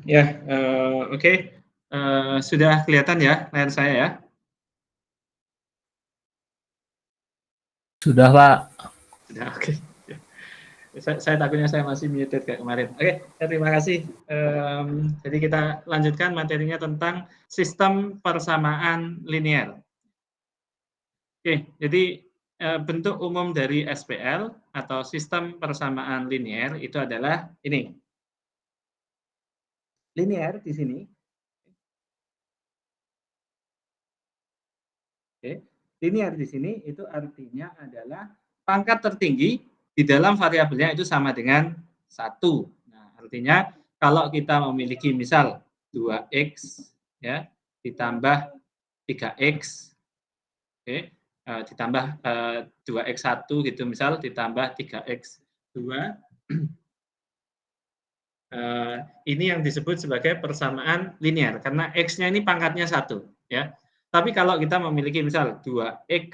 Ya, oke. Sudah kelihatan ya layar saya ya? Sudah, Pak. Sudah, oke. Saya takutnya saya masih muted kayak kemarin. Oke, ya, terima kasih. Jadi kita lanjutkan materinya tentang sistem persamaan linear. Oke, jadi bentuk umum dari SPL atau sistem persamaan linear itu adalah ini. Linear di sini. Oke. Linear di sini itu artinya adalah pangkat tertinggi di dalam variabelnya itu sama dengan 1. Nah, artinya kalau kita memiliki misal 2x ya ditambah 3x, oke, ditambah 2x1 gitu misal ditambah 3x2, ini yang disebut sebagai persamaan linear karena x-nya ini pangkatnya 1 ya. Tapi kalau kita memiliki misal 2x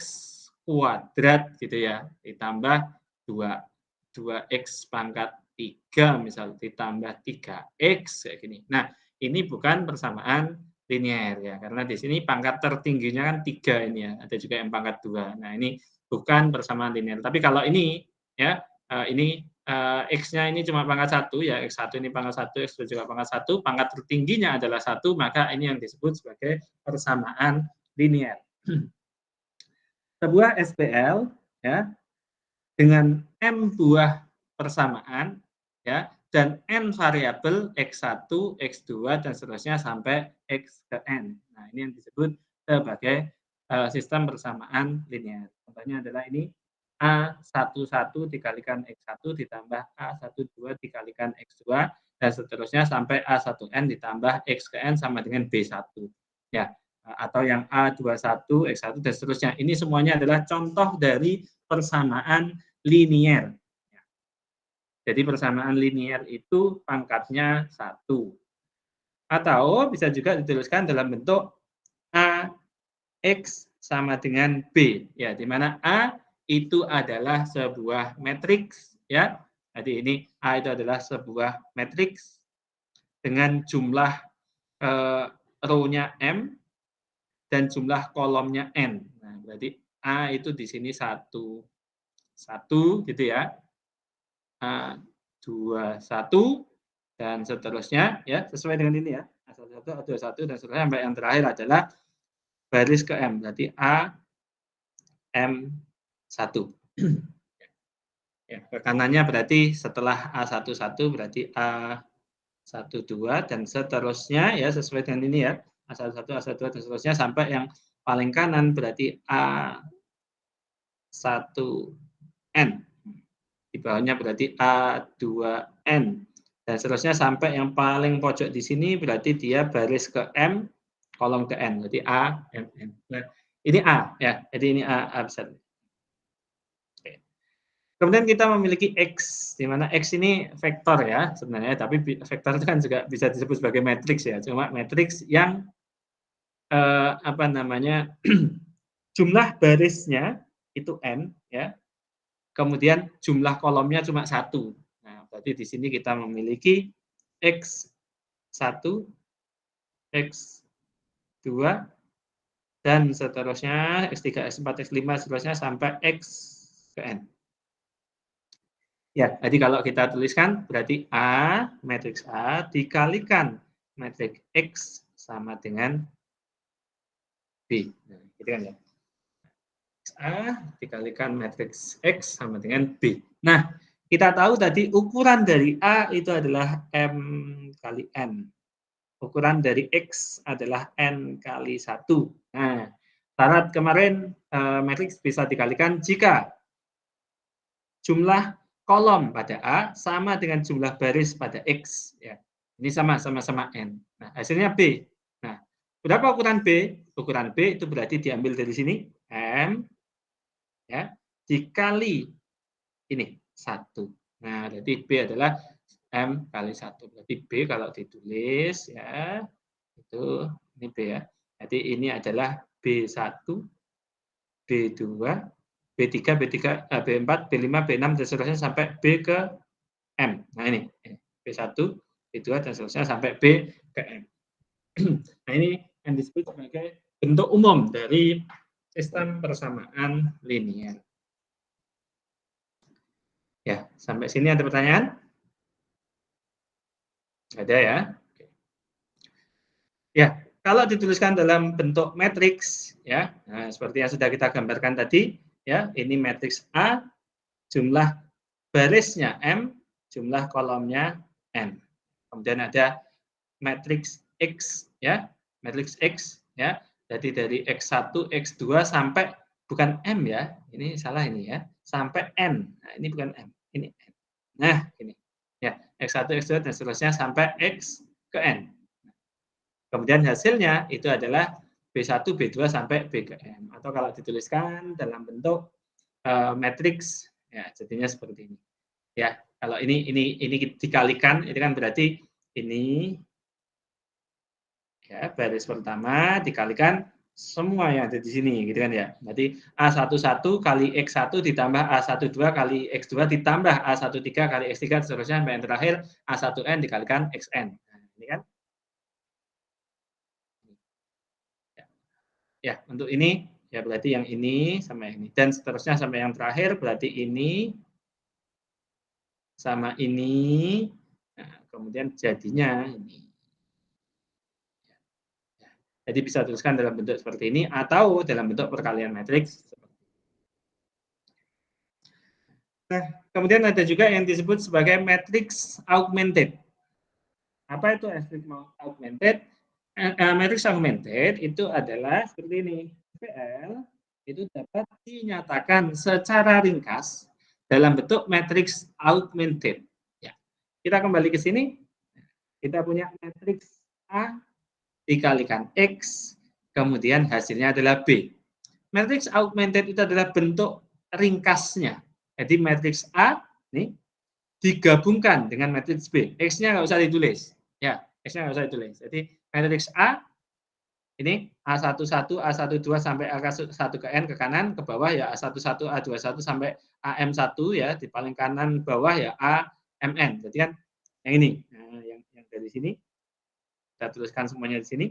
kuadrat gitu ya, ditambah 2x pangkat 3 misal ditambah 3x kayak gini. Nah, ini bukan persamaan linear ya, karena di sini pangkat tertingginya kan 3 ini ya, ada juga yang pangkat 2. Nah, ini bukan persamaan linear. Tapi kalau ini ya, ini x-nya ini cuma pangkat 1 ya, x1 ini pangkat 1, x2 juga pangkat 1, pangkat tertingginya adalah 1, maka ini yang disebut sebagai persamaan linear. Sebuah SPL ya dengan m buah persamaan ya dan n variabel x1, x2 dan seterusnya sampai x ke n. Nah, ini yang disebut sebagai sistem persamaan linear. Contohnya adalah ini A11 dikalikan X1 ditambah A12 dikalikan X2 dan seterusnya sampai A1N ditambah X ke N sama dengan B1. Ya, atau yang A21, X1 dan seterusnya. Ini semuanya adalah contoh dari persamaan linear. Jadi persamaan linear itu pangkatnya 1. Atau bisa juga dituliskan dalam bentuk AX sama dengan B, ya, di mana A itu adalah sebuah matriks, ya. Jadi ini A itu adalah sebuah matriks dengan jumlah row-nya M dan jumlah kolomnya N. Nah, berarti A itu di sini 1 gitu ya. A 2 1 dan seterusnya ya, sesuai dengan ini ya. A1 1 A2 1 dan seterusnya sampai yang terakhir adalah baris ke M. Berarti A M1. Ya, ke kanannya berarti setelah A11 berarti A12 dan seterusnya ya sesuai dengan ini ya. A11, A12 dan seterusnya sampai yang paling kanan berarti A1N. Di bawahnya berarti A2N dan seterusnya sampai yang paling pojok di sini berarti dia baris ke M, kolom ke N. Berarti A, M, N. Nah, ini A ya. Jadi ini A besar. Kemudian kita memiliki X, di mana X ini vektor ya sebenarnya, tapi vektor itu kan juga bisa disebut sebagai matriks ya, cuma matriks yang apa namanya jumlah barisnya itu n ya, kemudian jumlah kolomnya cuma 1. Nah, berarti di sini kita memiliki X1, X2 dan seterusnya X3, X4, X5 seterusnya sampai X ke N. Ya, jadi kalau kita tuliskan berarti A, matriks A dikalikan matriks X sama dengan B. Nah, gitu kan ya. A dikalikan matriks X sama dengan B. Nah, kita tahu tadi ukuran dari A itu adalah M kali N. Ukuran dari X adalah N kali 1. Nah, syarat kemarin matriks bisa dikalikan jika jumlah kolom pada A sama dengan jumlah baris pada X. Ya. Ini sama-sama N. Nah, hasilnya B. Nah, berapa ukuran B? Ukuran B itu berarti diambil dari sini, M, ya, dikali ini, 1. Nah, berarti B adalah M kali 1. Berarti B kalau ditulis, ya, itu ini B ya. Jadi ini adalah B1, B2, B3, B4, B5, B6 dan seterusnya sampai B ke M. Nah ini B1, B2 dan seterusnya sampai B ke M. Nah, ini yang disebut sebagai bentuk umum dari sistem persamaan linier. Ya, sampai sini ada pertanyaan? Ada ya? Ya, kalau dituliskan dalam bentuk matriks, ya, nah, seperti yang sudah kita gambarkan tadi, ya, ini matriks A, jumlah barisnya M, jumlah kolomnya N. Kemudian ada matriks X, ya, matriks X, ya, jadi dari X1, X2 sampai bukan M ya, ini salah ini ya, sampai N. Nah, ini bukan M, ini N. Nah, ini ya, X1, X2 dan seterusnya sampai X ke N. Kemudian hasilnya itu adalah B1, B2 sampai B ke M. Atau kalau dituliskan dalam bentuk matriks, ya jadinya seperti ini. Ya, kalau ini dikalikan, itu kan berarti ini ya baris pertama dikalikan semua yang ada di sini, gitu kan ya. Berarti A11 kali X1 ditambah A12 kali X2 ditambah A13 kali X3 seterusnya sampai yang terakhir A1N dikalikan XN. Nah, ini kan. Ya, untuk ini ya berarti yang ini sama ini dan seterusnya sampai yang terakhir berarti ini sama ini. Nah, kemudian jadinya ini. Jadi bisa tuliskan dalam bentuk seperti ini atau dalam bentuk perkalian matriks. Nah, kemudian ada juga yang disebut sebagai matrix augmented. Apa itu matrix augmented? Matrix augmented itu adalah seperti ini. PL itu dapat dinyatakan secara ringkas dalam bentuk matrix augmented. Ya. Kita kembali ke sini. Kita punya matrix A dikalikan X, kemudian hasilnya adalah B. Matrix augmented itu adalah bentuk ringkasnya. Jadi matrix A nih digabungkan dengan matrix B. X-nya nggak usah ditulis. Ya, X-nya nggak usah ditulis. Jadi matrix A ini A11, A12 sampai A1 ke N ke kanan, ke bawah ya A11, A21 sampai AM1 ya, di paling kanan bawah ya AMN. Jadi kan yang ini, nah, yang dari sini kita tuliskan semuanya di sini.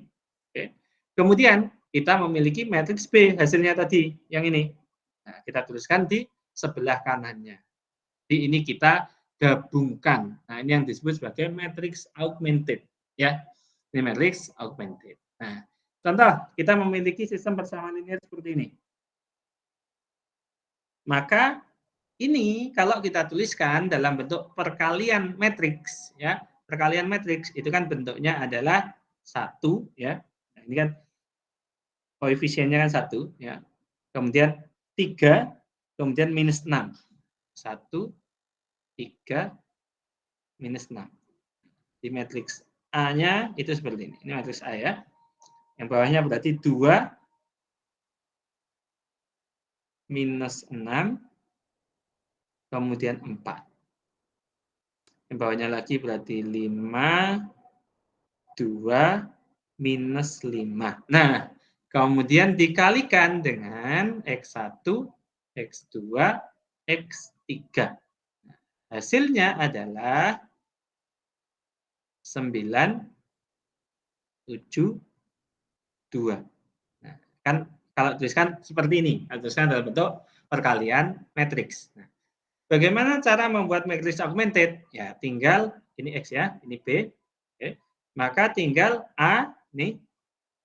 Oke. Kemudian kita memiliki matriks B hasilnya tadi, yang ini. Nah, kita tuliskan di sebelah kanannya. Jadi ini kita gabungkan. Nah, ini yang disebut sebagai matrix augmented, ya. Ini matrix augmented. Nah, contoh, kita memiliki sistem persamaan linear seperti ini. Maka ini kalau kita tuliskan dalam bentuk perkalian matriks, ya, perkalian matriks itu kan bentuknya adalah 1, ya. Nah, ini kan koefisiennya kan 1, ya. Kemudian 3, kemudian minus 6. 1, 3, minus 6. Di matriks A-nya itu seperti ini. Ini matriks A ya. Yang bawahnya berarti 2 minus 6 kemudian 4. Yang bawahnya lagi berarti 5 2 minus 5. Nah, kemudian dikalikan dengan X1, X2, X3. Hasilnya adalah 9, 7, 2. Nah, kan kalau tuliskan seperti ini, tuliskan dalam bentuk perkalian matriks. Nah, bagaimana cara membuat matriks augmented? Ya, tinggal ini X ya, ini B. Oke. Maka tinggal A nih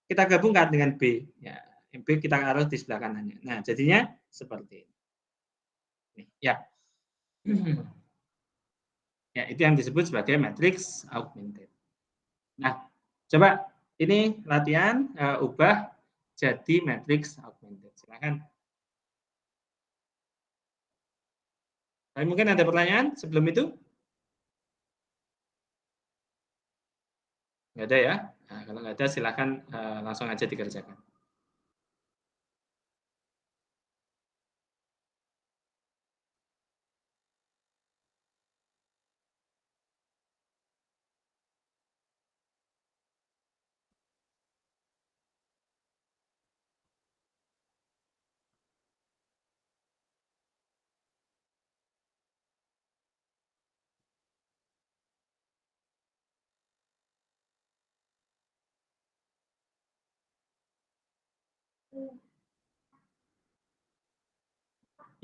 kita gabungkan dengan B. Ya, B kita taruh di sebelah kanannya. Nah, jadinya seperti ini. Ya. Ya, itu yang disebut sebagai matriks augmented. Nah, coba ini latihan ubah jadi matriks augmented. Silakan. Tapi mungkin ada pertanyaan sebelum itu? Nggak ada ya? Nah, kalau nggak ada silakan langsung aja dikerjakan.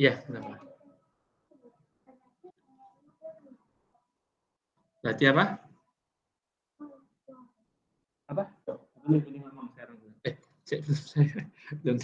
Iya, kenapa? Berarti apa? Apa? Ini ngomong sekarang. Belum.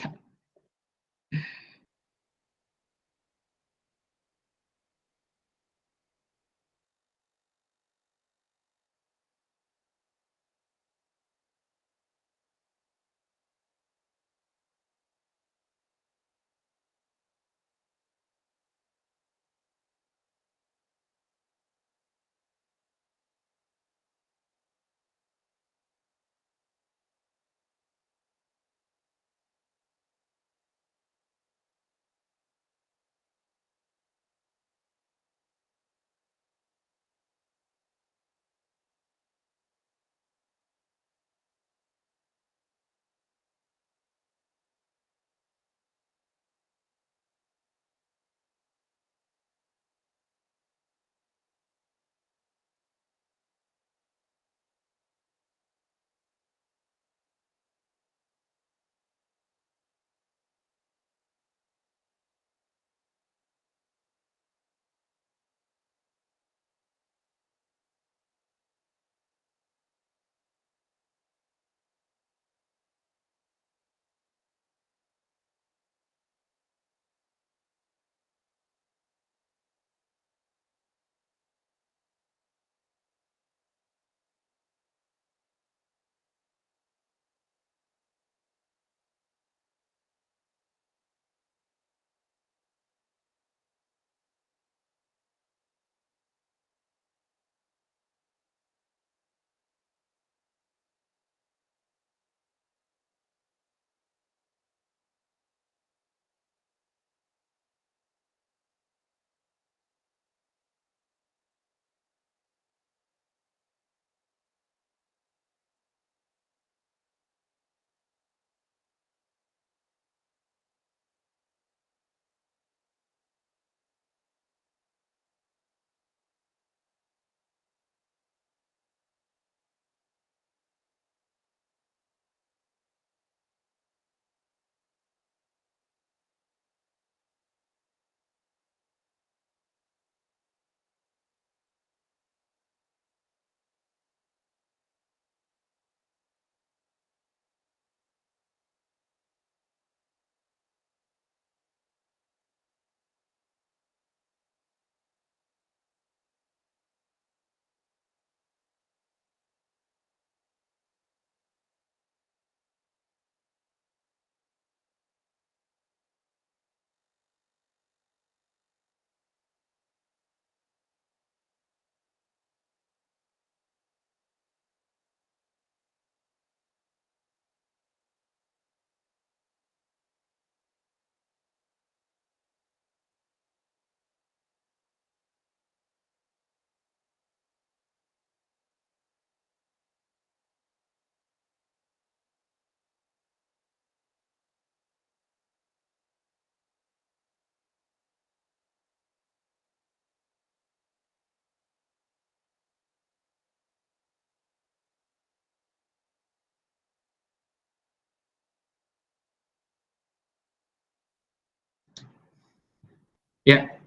Ya,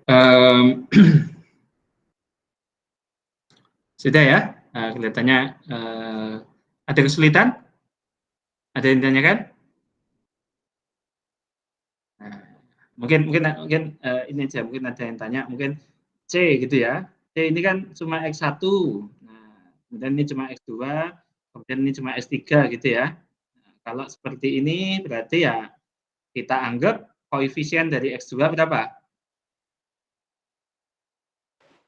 sudah ya. Kelihatannya ada kesulitan? Ada yang ditanyakan? Nah, mungkin ini aja, mungkin ada yang tanya, mungkin C gitu ya. C ini kan cuma X1. Nah, kemudian ini cuma X2, kemudian ini cuma X3 gitu ya. Nah, kalau seperti ini berarti ya kita anggap koefisien dari X2 berapa?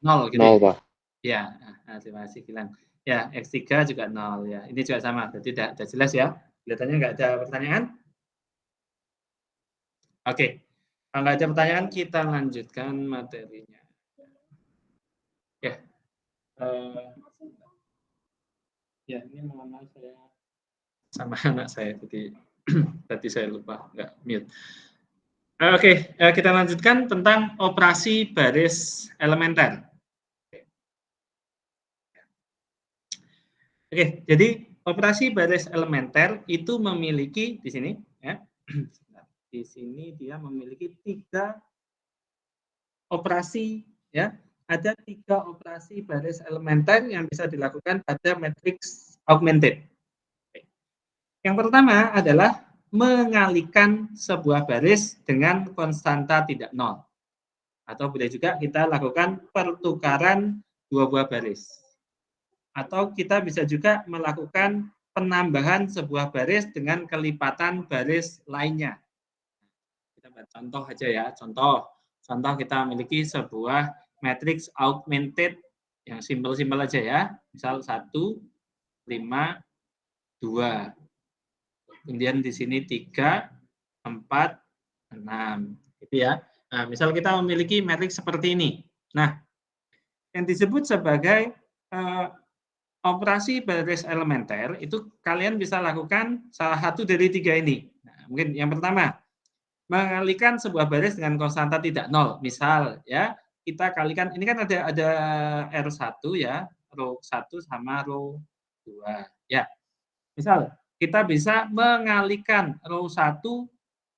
0 gitu ya. 0, Pak. Ya, terima kasih Gilang. Ya, X3 juga 0 ya. Ini juga sama, berarti sudah jelas ya. Kelihatannya nggak ada pertanyaan? Oke, kalau nggak ada pertanyaan kita lanjutkan materinya. Ya, ya ini mohon maaf saya sama anak saya, jadi tadi saya lupa nggak mute. Oke, kita lanjutkan tentang operasi baris elementer. Oke, jadi operasi baris elementer itu memiliki di sini ya, Di sini dia memiliki 3 operasi, ya. Ada 3 operasi baris elementer yang bisa dilakukan pada matriks augmented. Yang pertama adalah mengalihkan sebuah baris dengan konstanta tidak nol. Atau boleh juga kita lakukan pertukaran 2 buah baris. Atau kita bisa juga melakukan penambahan sebuah baris dengan kelipatan baris lainnya. Kita buat contoh aja ya, contoh kita memiliki sebuah matriks augmented yang simpel-simpel aja ya, misal 1, 5, 2. Kemudian di sini 3, 4, 6. Gitu ya. Nah, misal kita memiliki matriks seperti ini. Nah, yang disebut sebagai operasi baris elementer itu kalian bisa lakukan salah satu dari 3 ini. Nah, mungkin yang pertama, mengalihkan sebuah baris dengan konstanta tidak nol. Misal ya, kita kalikan ini kan ada R1 ya, row 1 sama row 2. Ya. Misal kita bisa mengalihkan row 1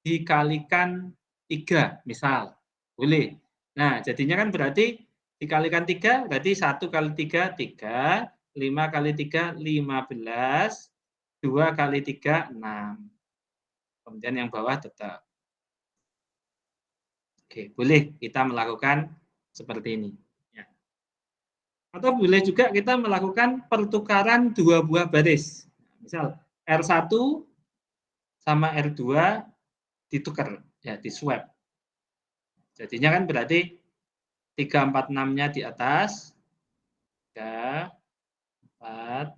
dikalikan 3, misal. Boleh. Nah, jadinya kan berarti dikalikan 3 berarti 1 kali 3 3, 5 kali 3 15, 2 kali 3 6. Kemudian yang bawah tetap. Oke, boleh kita melakukan seperti ini. Ya. Atau boleh juga kita melakukan pertukaran 2 buah baris. Misal R1 sama R2 ditukar, ya, di swap. Jadinya kan berarti 3, 4, 6-nya di atas, 3, 4,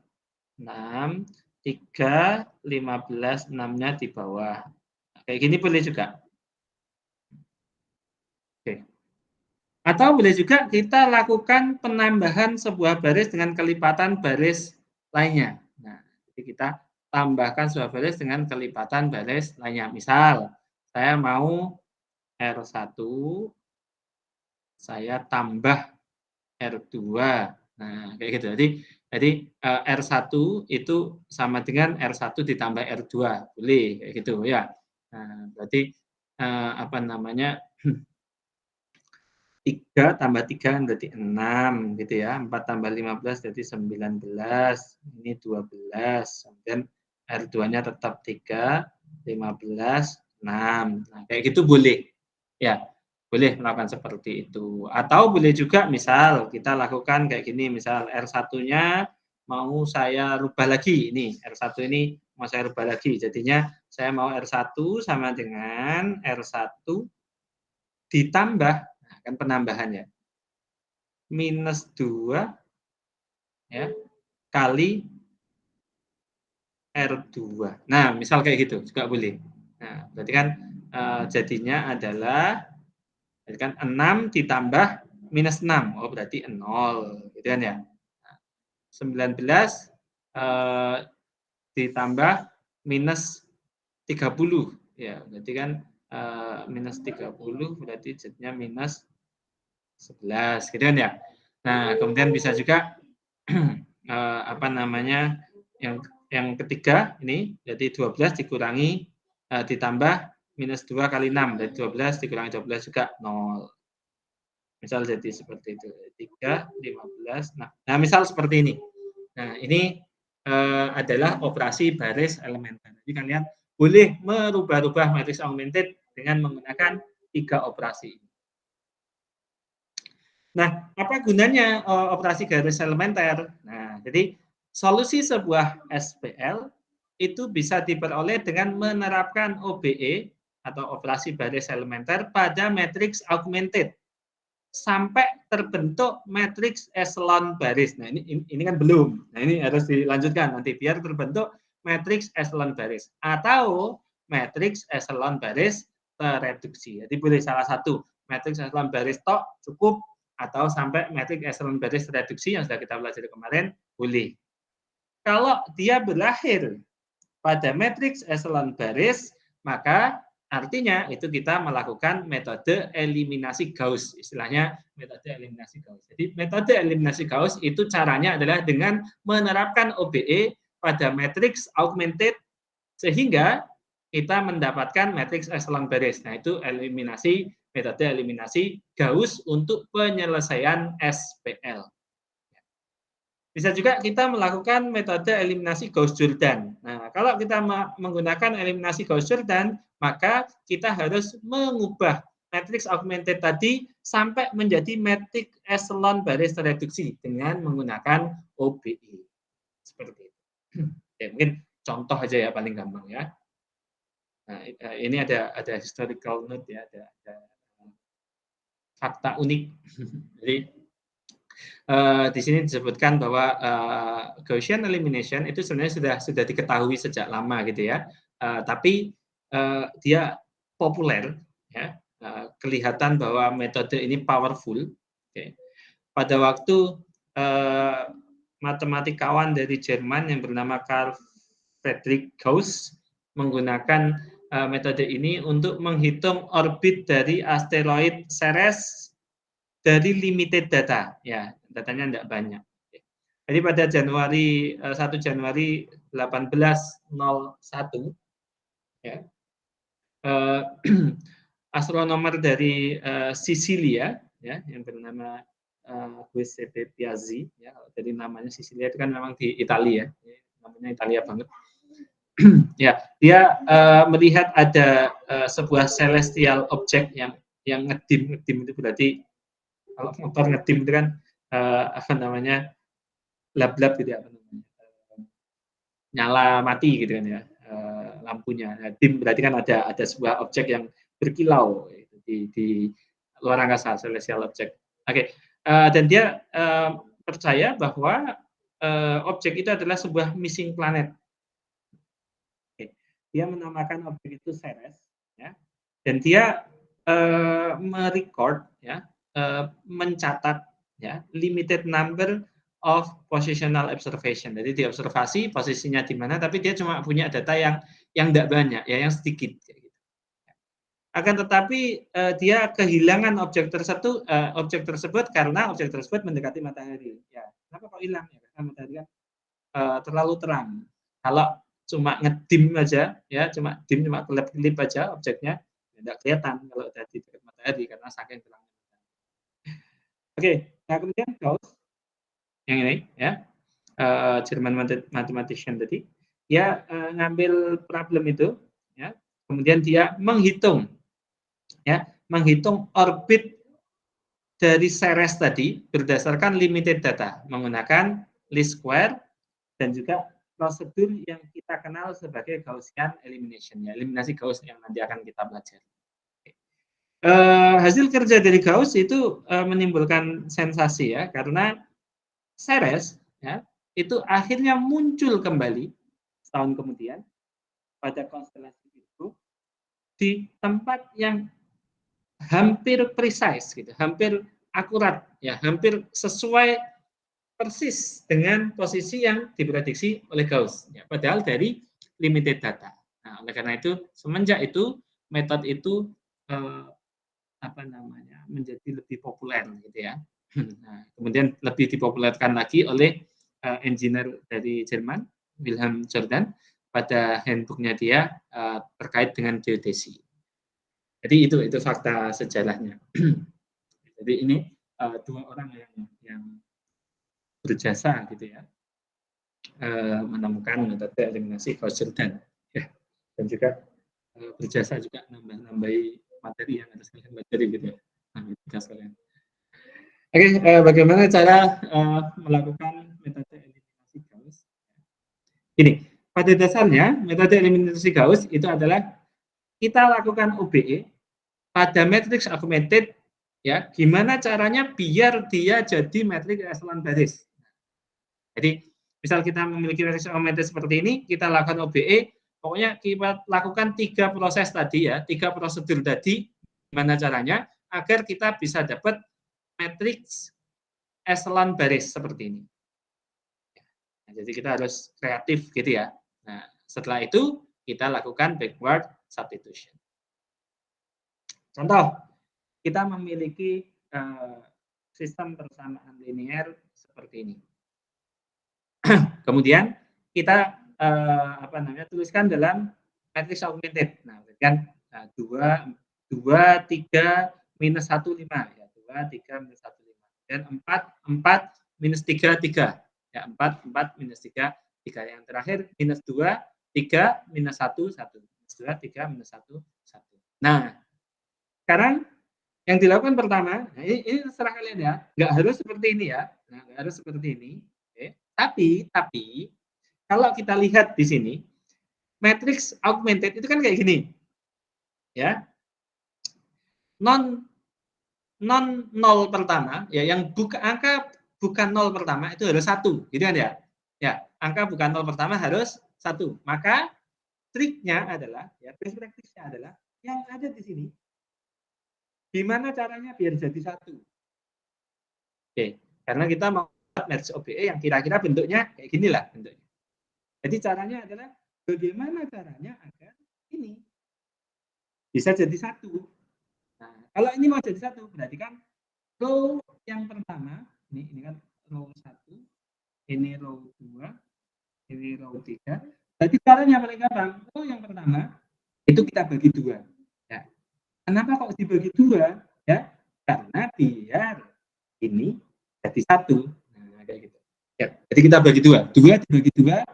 6, 3, 15, 6-nya di bawah. Nah, kayak gini boleh juga. Oke. Atau boleh juga kita lakukan penambahan sebuah baris dengan kelipatan baris lainnya. Nah, jadi kita tambahkan sebuah baris dengan kelipatan baris lainnya. Misal, saya mau R1, saya tambah R2. Nah, kayak gitu. Jadi R1 itu sama dengan R1 ditambah R2. Boleh kayak gitu ya. Nah, berarti apa namanya? 3 tambah 3 berarti 6 gitu ya. 4 tambah 15 jadi 19. Ini 12. Kemudian R2-nya tetap 3, 15, 6. Nah, kayak gitu boleh. Ya, boleh melakukan seperti itu. Atau boleh juga misal kita lakukan kayak gini, misal R1-nya mau saya rubah lagi. Ini R1 ini mau saya rubah lagi. Jadinya saya mau R1 sama dengan R1 ditambah, nah, kan penambahannya, minus 2 ya, kali R2. Nah, misal kayak gitu juga boleh. Nah, berarti kan jadinya adalah jadi kan 6 ditambah minus 6. Oh, berarti 0. Gitu kan ya. Nah, 19 ditambah minus 30. Ya, berarti kan minus 30 berarti jadinya minus 11. Gitu kan ya. Nah, kemudian bisa juga apa namanya yang ketiga ini jadi 12 dikurangi ditambah minus 2 kali 6 dari 12 dikurangi 12 juga 0. Misal jadi seperti itu. 3, 15. Nah, misal seperti ini. Nah, ini adalah operasi baris elementer. Jadi kalian boleh merubah-rubah matriks augmented dengan menggunakan 3 operasi. Nah, apa gunanya operasi garis elementer? Nah, jadi solusi sebuah SPL itu bisa diperoleh dengan menerapkan OBE atau operasi baris elementer pada matriks augmented sampai terbentuk matriks eselon baris. Nah, ini kan belum. Nah, ini harus dilanjutkan nanti biar terbentuk matriks eselon baris atau matriks eselon baris tereduksi. Jadi boleh salah satu, matriks eselon baris tok cukup atau sampai matriks eselon baris reduksi yang sudah kita pelajari kemarin, boleh. Kalau dia berakhir pada matriks eselon baris, maka artinya itu kita melakukan metode eliminasi Gauss, istilahnya metode eliminasi Gauss. Jadi metode eliminasi Gauss itu caranya adalah dengan menerapkan OBE pada matriks augmented sehingga kita mendapatkan matriks echelon baris. Nah, itu metode eliminasi Gauss untuk penyelesaian SPL. Bisa juga kita melakukan metode eliminasi Gauss-Jordan. Nah, kalau kita menggunakan eliminasi Gauss-Jordan, maka kita harus mengubah matriks augmented tadi sampai menjadi matriks echelon baris reduksi dengan menggunakan OBE. Seperti itu. Ya, mungkin contoh aja ya, paling gampang ya. Nah, ini ada historical note ya, ada fakta unik. Jadi di sini disebutkan bahwa Gaussian elimination itu sebenarnya sudah diketahui sejak lama gitu ya, tapi dia populer ya, kelihatan bahwa metode ini powerful. Okay. Pada waktu matematikawan dari Jerman yang bernama Carl Friedrich Gauss menggunakan metode ini untuk menghitung orbit dari asteroid Ceres dari limited data, ya datanya tidak banyak. Jadi pada 1 Januari 1801, ya, astronomer dari Sisilia, ya, yang bernama Giuseppe Piazzi, ya, dari namanya Sisilia itu kan memang di Italia, ya, namanya Italia banget. Ya, dia melihat ada sebuah celestial object yang ngedim itu berarti kalau motor ngedim itu kan apa namanya lab gitu ya, apa namanya nyala mati gitu kan ya, lampunya. Nah, dim berarti kan ada sebuah objek yang berkilau di luar angkasa, celestial object. Oke, dan dia percaya bahwa objek itu adalah sebuah missing planet. Oke. Dia menamakan objek itu Ceres, ya, dan dia merecord, ya, mencatat, ya, limited number of positional observation. Jadi diobservasi posisinya di mana, tapi dia cuma punya data yang tidak banyak, ya, yang sedikit. Gitu. Akan tetapi dia kehilangan objek tersebut karena objek tersebut mendekati matahari. Ya, kenapa kok hilang? Ya, karena matahari kan terlalu terang. Kalau cuma ngedim aja, ya, cuma kelip-kelip aja objeknya, tidak kelihatan kalau udah di dekat matahari karena saking terangnya. Oke, nah kemudian Gauss yang ini, ya, German mathematician tadi, dia ngambil problem itu, ya, kemudian dia menghitung, ya, menghitung orbit dari Ceres tadi berdasarkan limited data menggunakan least square dan juga prosedur yang kita kenal sebagai Gaussian elimination, ya, eliminasi Gauss yang nanti akan kita pelajari. Hasil kerja dari Gauss itu menimbulkan sensasi, ya, karena Ceres, ya, itu akhirnya muncul kembali setahun kemudian pada konstelasi itu di tempat yang hampir precise, gitu, hampir akurat, ya, hampir sesuai persis dengan posisi yang diprediksi oleh Gauss, ya, padahal dari limited data. Nah, oleh karena itu semenjak itu metode itu apa namanya menjadi lebih populer, gitu ya. Nah, kemudian lebih dipopulerkan lagi oleh engineer dari Jerman Wilhelm Jordan pada handbooknya dia terkait dengan geodesi. Jadi itu fakta sejarahnya. Jadi ini dua orang yang berjasa gitu ya, menemukan metode eliminasi Gauss-Jordan, ya, dan juga berjasa juga nambahi materi yang harus kalian pelajari gitu ya. Sekalian. Oke, bagaimana cara melakukan metode eliminasi Gauss? Ini pada dasarnya metode eliminasi Gauss itu adalah kita lakukan OBE pada matriks augmented, ya, gimana caranya biar dia jadi matriks echelon baris. Jadi, misal kita memiliki matriks augmented seperti ini, kita lakukan OBE, pokoknya kita lakukan 3 proses tadi, ya, 3 prosedur tadi, gimana caranya agar kita bisa dapat matriks echelon baris seperti ini. Nah, jadi kita harus kreatif gitu ya. Nah, setelah itu kita lakukan backward substitution. Contoh, kita memiliki sistem persamaan linear seperti ini. Kemudian kita tuliskan dalam matriks augmented. Nah, kan 2, 3, minus 1, 5. Ya, 2, 3, minus 1, 5. Dan 4, 4, minus 3, 3. Ya, 4, 4, minus 3, 3. Yang terakhir, minus 2, 3, minus 1, 1. Minus 2, 3, minus 1, 1. Nah, sekarang yang dilakukan pertama, nah ini terserah kalian ya, nggak harus seperti ini ya, nah, nggak harus seperti ini. Oke. Tapi kalau kita lihat di sini, matriks augmented itu kan kayak gini, ya. Non nol pertama, ya yang angka bukan nol pertama itu harus 1, gitu kan ya? Ya, angka bukan nol pertama harus 1. Maka triknya adalah, ya, best practice-nya adalah yang ada di sini. Gimana caranya biar jadi 1? Oke, karena kita mau matriks OBE yang kira-kira bentuknya kayak ginilah bentuknya. Jadi caranya adalah bagaimana caranya agar ini bisa jadi 1. Nah, kalau ini mau jadi 1, berarti kan row yang pertama, ini kan row 1, ini row 2, ini row 3. Jadi caranya paling gampang, row yang pertama itu kita bagi 2. Ya. Kenapa kok dibagi 2? Ya, karena biar ini jadi 1. Nah, kayak gitu. Ya, jadi kita bagi 2. 2 dibagi 2,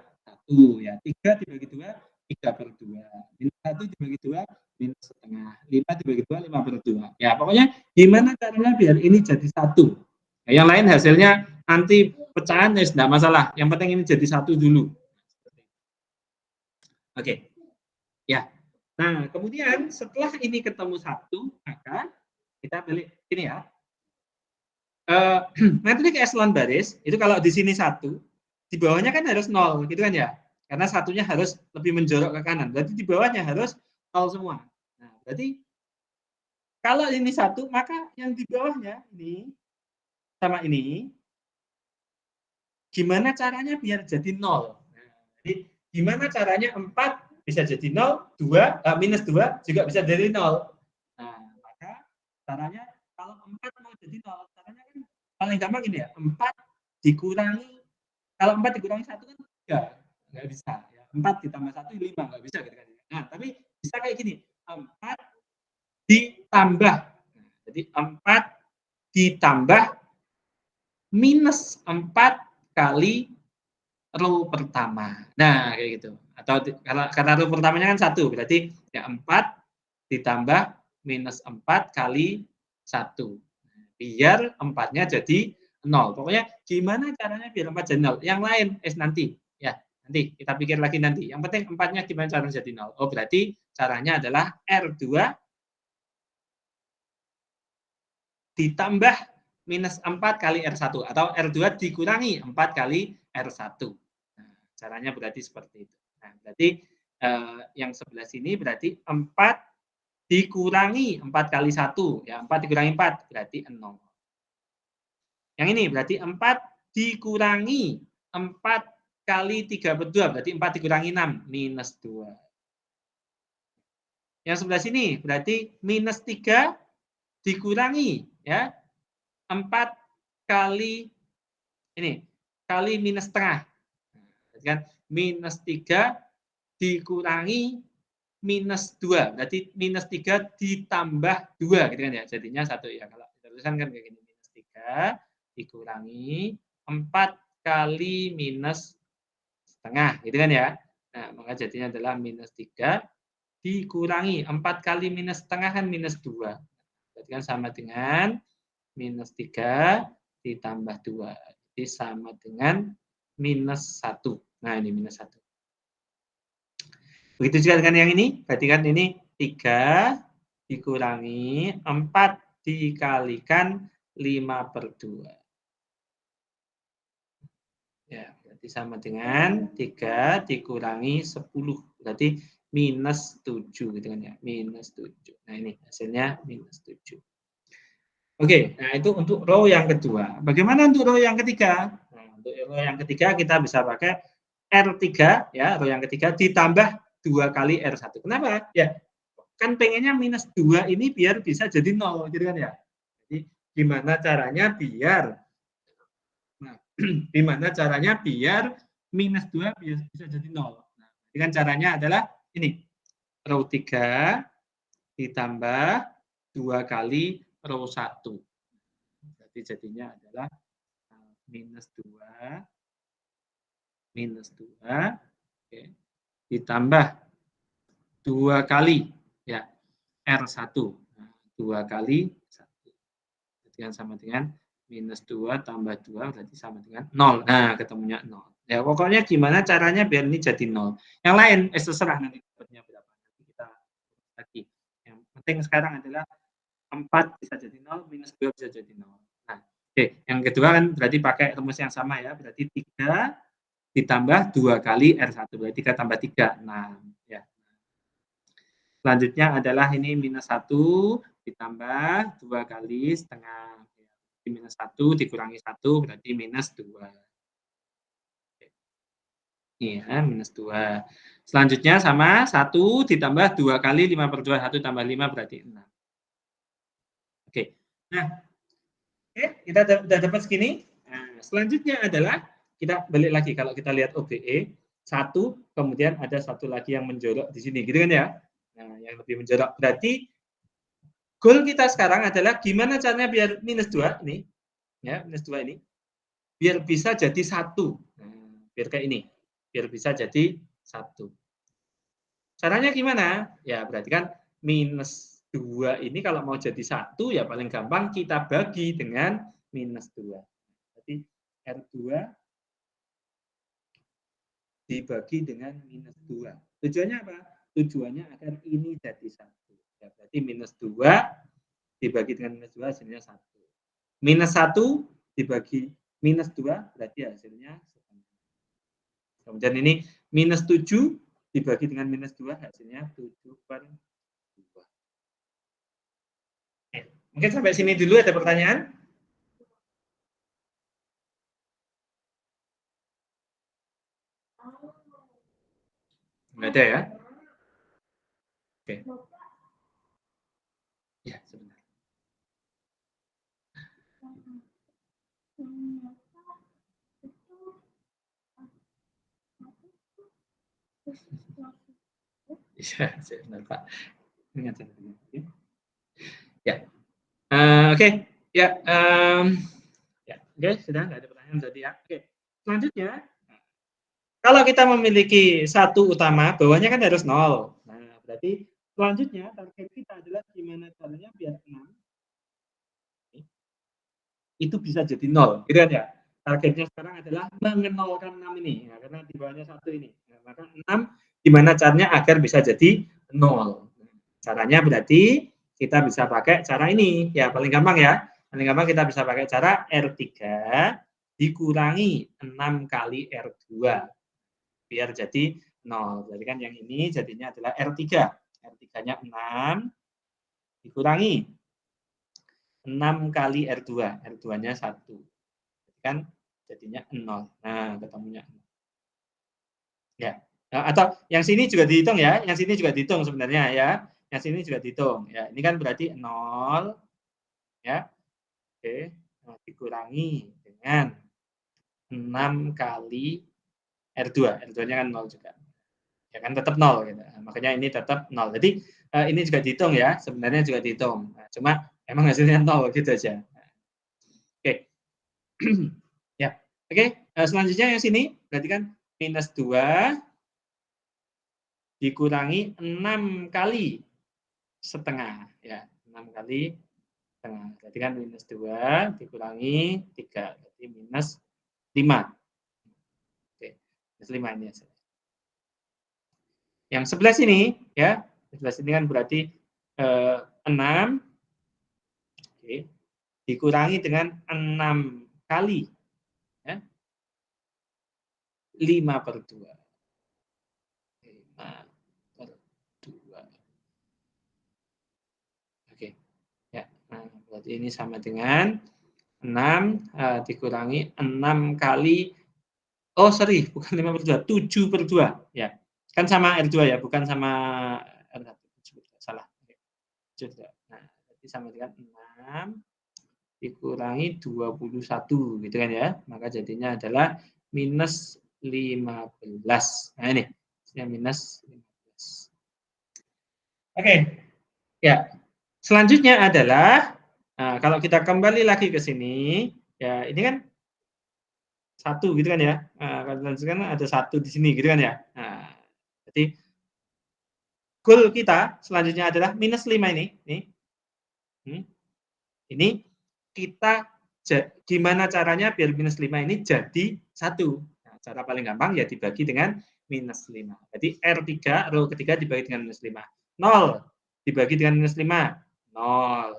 1. Ya, 3 dibagi 2, 3/2. Minus 1 dibagi 2, minus setengah. 5 dibagi 2, 5/2. Ya, pokoknya gimana caranya biar ini jadi 1. Nah, yang lain hasilnya nanti pecahan ya tidak masalah. Yang penting ini jadi 1 dulu. Oke. Ya. Nah, kemudian setelah ini ketemu 1, maka kita pilih ini ya. Matriks echelon baris itu kalau di sini 1, di bawahnya kan harus 0, gitu kan ya? Karena satunya harus lebih menjorok ke kanan. Berarti di bawahnya harus 0 semua. Nah, berarti kalau ini 1, maka yang di bawahnya ini sama ini gimana caranya biar jadi 0? Nah, jadi gimana caranya 4 bisa jadi 0, 2 minus 2 juga bisa jadi 0. Nah, maka caranya kalau 4 mau jadi 0, caranya kan paling gampang ini ya, 4 dikurangi, kalau 4 dikurangi 1 kan 3, nggak bisa ya. 4 ditambah 1 5, nggak bisa gitu kan. Nah, tapi bisa kayak gini, 4 ditambah. Nah, jadi 4 ditambah minus 4 kali row pertama. Nah, kayak gitu. Atau karena row pertamanya kan 1, berarti ya 4 ditambah minus 4 kali 1. Biar 4-nya jadi 0. Pokoknya gimana caranya biar 4 jadi 0. Yang lain nanti ya, nanti kita pikir lagi nanti. Yang penting 4-nya gimana caranya jadi 0. Oh, berarti caranya adalah R2 ditambah minus 4 kali R1 atau R2 dikurangi 4 kali R1. Nah, caranya berarti seperti itu. Nah, berarti yang sebelah sini berarti 4 dikurangi 4 kali 1. Ya, 4 dikurangi 4 berarti 0. Yang ini berarti 4 dikurangi 4 kali 3/2 berarti 4 dikurangi 6 minus 2. Yang sebelah sini berarti minus 3 dikurangi ya 4 kali ini kali minus setengah. Berarti kan minus 3 dikurangi minus 2. Berarti minus 3 ditambah 2 gitu kan ya. Jadinya 1 ya. Kalau kita tulisan kan kayak gini. Minus 3 dikurangi 4 kali minus setengah gitu kan ya. Nah, maka jadinya adalah minus 3 dikurangi 4 kali minus setengah kan minus 2. Berarti kan sama dengan minus 3 ditambah 2. Jadi sama dengan minus 1. Nah, ini minus 1. Begitu juga dengan yang ini. Berarti kan ini 3 dikurangi 4 dikalikan 5/2. Ya, berarti sama dengan 3 dikurangi 10. Berarti minus 7 gitu kan ya. Minus 7. Nah, ini hasilnya minus 7. Oke, nah itu untuk row yang kedua. Bagaimana untuk row yang ketiga? Nah, untuk row yang ketiga kita bisa pakai R3 ya, row yang ketiga ditambah 2 kali R1. Kenapa? Ya, kan pengennya minus 2 ini biar bisa jadi 0 gitu kan ya. Jadi gimana caranya biar gimana caranya biar minus 2 bisa jadi 0. Nah, dengan caranya adalah ini. row 3 ditambah 2 kali row 1. Jadi jadinya adalah minus 2 oke, ditambah 2 kali ya R1. Nah, 2 kali 1. Jadi yang sama dengan minus 2 tambah 2 berarti sama dengan 0. Nah, ketemunya 0. Ya, pokoknya gimana caranya biar ini jadi 0. Yang lain, terserah nanti dapatnya berapa. Nanti kita lagi. Yang penting sekarang adalah 4 bisa jadi 0, minus 2 bisa jadi 0. Nah, oke. Yang kedua kan berarti pakai rumus yang sama ya. Berarti 3 ditambah 2 kali R1. Berarti 3 tambah 3, 6. Ya. Selanjutnya adalah ini minus 1 ditambah 2 kali setengah. Minus 1 dikurangi 1 berarti minus 2. Iya, minus 2. Selanjutnya sama 1 ditambah 2 kali 5/2. 1 tambah 5 berarti 6. Oke. Nah, kita sudah dapat segini. Nah, selanjutnya adalah kita balik lagi kalau kita lihat OBE 1, kemudian ada satu lagi yang menjorok di sini, gitu kan ya? Nah, yang lebih menjorok. Berarti goal kita sekarang adalah gimana caranya biar minus 2 ini, ya, minus 2 ini, biar bisa jadi 1. Nah, biar kayak ini, biar bisa jadi 1. Caranya gimana? Ya, berarti kan minus 2 ini kalau mau jadi 1, ya paling gampang kita bagi dengan minus 2. Berarti R2 dibagi dengan minus 2. Tujuannya apa? Tujuannya agar ini jadi 1. Ya, berarti minus 2 dibagi dengan minus 2 hasilnya 1. Minus 1 dibagi minus 2 berarti hasilnya 1. Kemudian ini minus 7 dibagi dengan minus 2 hasilnya 7/2. Mungkin sampai sini dulu, ada pertanyaan? Nggak ada ya? Oke. Ya, sebentar. Iya, sebentar Pak. Ingat saya. Ya. Oke. Ya, ya, oke, sudah nggak ada pertanyaan berarti ya. Oke. Selanjutnya, kalau kita memiliki satu utama, bawahnya kan harus 0. Nah, berarti selanjutnya target kita adalah gimana caranya biar 6 itu bisa jadi 0. Gitu kan ya? Targetnya sekarang adalah mengenolkan 6 ini. Ya, karena di bawahnya 1 ini. Nah, maka 6 gimana caranya agar bisa jadi 0. Caranya berarti kita bisa pakai cara ini. Ya, paling gampang ya. Paling gampang kita bisa pakai cara R3 dikurangi 6 kali R2. Biar jadi 0. Jadi kan yang ini jadinya adalah R3. R3-nya 6 dikurangi 6 kali R2. R2-nya 1. Kan jadinya 0. Nah, ketemunya 0. Ya. Nah, atau yang sini juga dihitung ya. Yang sini juga dihitung sebenarnya ya. Yang sini juga dihitung. Ya, ini kan berarti 0 ya. Oke. Nah, dikurangi dengan 6 kali R2. R2-nya kan 0 juga. Ya kan tetap 0 gitu. Nah, makanya ini tetap 0. Jadi ini juga dihitung ya. Sebenarnya juga dihitung. Nah, cuma emang hasilnya 0 gitu aja. Nah, oke. Ya. Oke, selanjutnya yang sini berarti kan minus 2 dikurangi 6 kali setengah ya, 6 kali setengah. Berarti kan minus 2 dikurangi 3 berarti minus 5. Oke, minus 5 ini hasilnya. Yang sebelah sini ya, sebelah sini kan berarti 6 oke, dikurangi dengan 6 kali ya, 5/2. 5/2. Oke. Ya. Nah, berarti ini sama dengan 6 dikurangi 6 kali, oh sorry, bukan 5/2, 7/2. Ya. Kan sama R2 ya, bukan sama R1. Salah. Nah, berarti sama dengan 6 dikurangi 21 gitu kan ya. Maka jadinya adalah minus 15. Nah ini, minus 15. Oke, ya. Selanjutnya adalah, kalau kita kembali lagi ke sini, ya ini kan 1 gitu kan ya, kalau kan ada 1 di sini gitu kan ya. Nah, jadi goal kita selanjutnya adalah -5 ini, nih, hmm, ini kita gimana caranya biar -5 ini jadi 1. Nah, cara paling gampang ya dibagi dengan -5. Jadi R3, row ketiga dibagi dengan -5. 0 dibagi dengan -5, 0.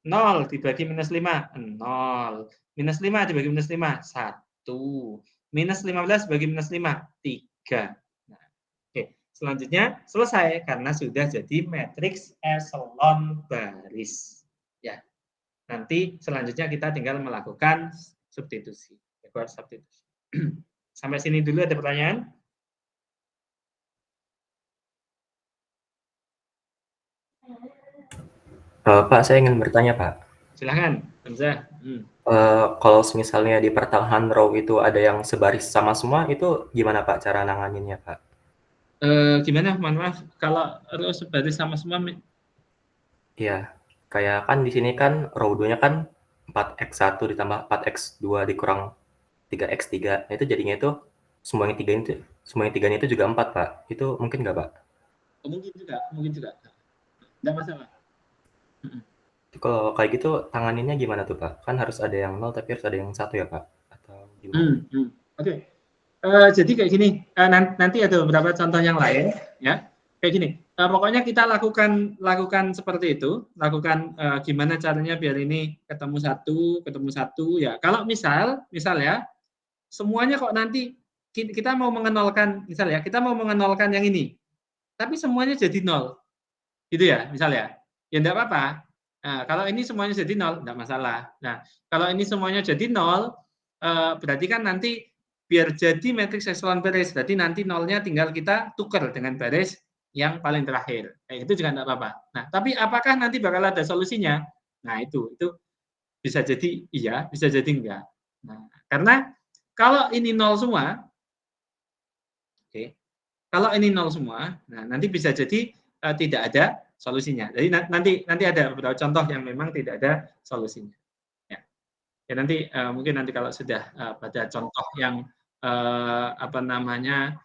0 dibagi -5, 0. -5 dibagi -5, 1. -15 dibagi -5, 3. Nah, oke. Selanjutnya selesai karena sudah jadi matriks eselon baris. Ya, nanti selanjutnya kita tinggal melakukan substitusi. Substitusi. Sampai sini dulu ada pertanyaan? Pak, saya ingin bertanya, Pak. Silahkan, Hamzah. Kalau misalnya di pertengahan row itu ada yang sebaris sama semua, itu gimana Pak cara nanganinnya, Pak? Gimana? Mohon maaf, kalau row sebaris sama semua Iya, kayak kan di sini kan row 2-nya kan 4x1 ditambah 4x2 dikurang 3x3. Nah, itu jadinya itu semuanya 3-nya itu juga 4, Pak. Itu mungkin nggak, Pak? mungkin juga, mungkin juga. Enggak masalah. Kalau kayak gitu tanganinnya gimana tuh, Pak? Kan harus ada yang 0 tapi harus ada yang 1 ya, Pak? Atau gimana? Oke. Jadi kayak gini, nanti ada beberapa contoh yang lain, ya. Kayak gini, pokoknya kita lakukan seperti itu, lakukan gimana caranya biar ini ketemu satu, ya. Kalau misal ya, semuanya kok nanti kita mau mengenolkan, misal ya, kita mau mengenolkan yang ini, tapi semuanya jadi 0, gitu ya, misal ya. Ya enggak apa-apa. Nah, kalau ini semuanya jadi 0, enggak masalah. Nah, kalau ini semuanya jadi 0, berarti kan nanti biar jadi matriks eselon baris, berarti nanti nolnya tinggal kita tukar dengan baris yang paling terakhir. Kayak itu juga enggak apa-apa. Nah, tapi apakah nanti bakal ada solusinya? Nah, itu bisa jadi iya, bisa jadi enggak. Nah, karena kalau ini 0 semua, oke. Kalau ini 0 semua, nah nanti bisa jadi tidak ada solusinya. Jadi nanti ada beberapa contoh yang memang tidak ada solusinya. Ya, ya nanti mungkin nanti kalau sudah pada contoh yang apa namanya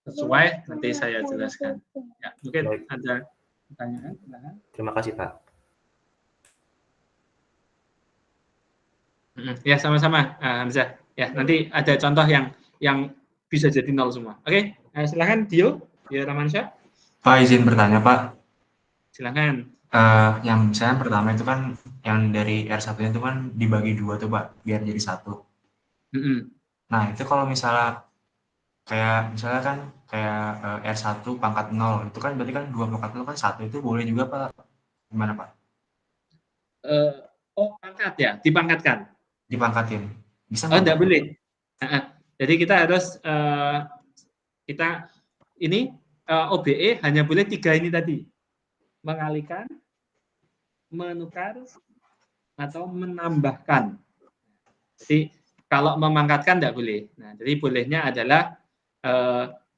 sesuai, nanti saya jelaskan. Ya, mungkin Baik. ada pertanyaan? Silahkan. Terima kasih, Pak. Ya, sama-sama, Hamzah. Ya, nanti ada contoh yang bisa jadi 0 semua. Oke, silakan Dio Ramansyah. Pak, izin bertanya, Pak. Silakan. Yang misalnya pertama itu kan yang dari R1 itu kan dibagi 2 tuh, Pak, biar jadi 1. Nah, itu kalau misalnya misalnya kan kayak R1 pangkat 0, itu kan berarti kan 2 pangkat 0 kan 1, itu boleh juga, Pak? Gimana, Pak? Pangkat ya, dipangkatkan. Dipangkatin. Bisa Oh, nggak, enggak Pak? boleh. Jadi kita harus kita ini OBE hanya boleh 3 ini tadi. Mengalihkan, menukar, atau menambahkan. Jadi kalau memangkatkan enggak boleh. Nah, jadi bolehnya adalah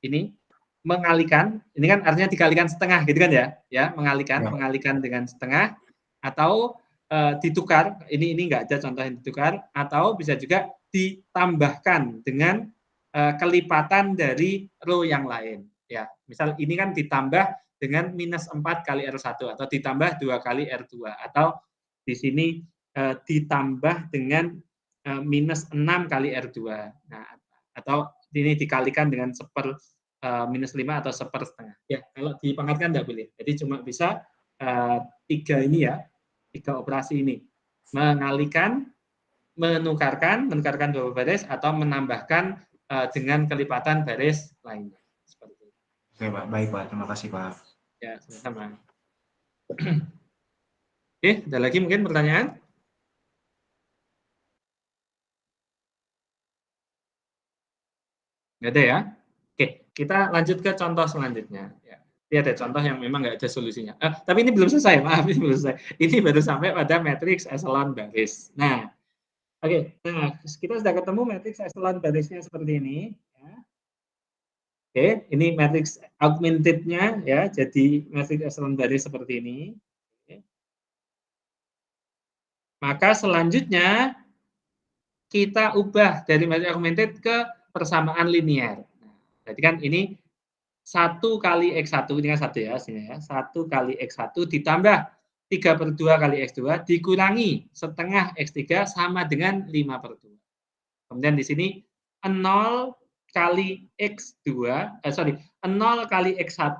ini mengalihkan, ini kan artinya dikalikan setengah gitu kan ya? Ya, mengalihkan dengan setengah atau ditukar, ini enggak ada contoh yang ditukar, atau bisa juga ditambahkan dengan kelipatan dari row yang lain. Ya, misal ini kan ditambah dengan -4 kali R1 atau ditambah 2 kali R2 atau di sini ditambah dengan -6 kali R2. Nah, atau ini dikalikan dengan -5 atau 1/2. Ya, kalau dipangkatkan enggak boleh. Jadi cuma bisa 3 ini ya, 3 operasi ini. Mengalihkan, menukarkan dua baris atau menambahkan dengan kelipatan baris lainnya. Seperti itu. Oke, Pak. Baik, Pak. Terima kasih, Pak. Ya, sama-sama. Oke, ada lagi mungkin pertanyaan? Nggak ada ya? Oke, kita lanjut ke contoh selanjutnya. Ya. Ini ada contoh yang memang nggak ada solusinya. Tapi ini belum selesai, maaf, ini belum selesai. Ini baru sampai pada matriks eselon baris. Nah, oke, nah kita sudah ketemu matriks eselon barisnya seperti ini. Ya. Oke, ini matriks augmented-nya ya, jadi matriks echelon baris seperti ini. Oke. Maka selanjutnya kita ubah dari matriks augmented ke persamaan linear. Nah, berarti kan ini 1 kali X1, ini kan 1 ya, sini ya. 1 kali X1 ditambah 3/2 kali X2 dikurangi setengah X3 sama dengan 5/2. Kemudian di sini 0 kali X2, 0 kali X1,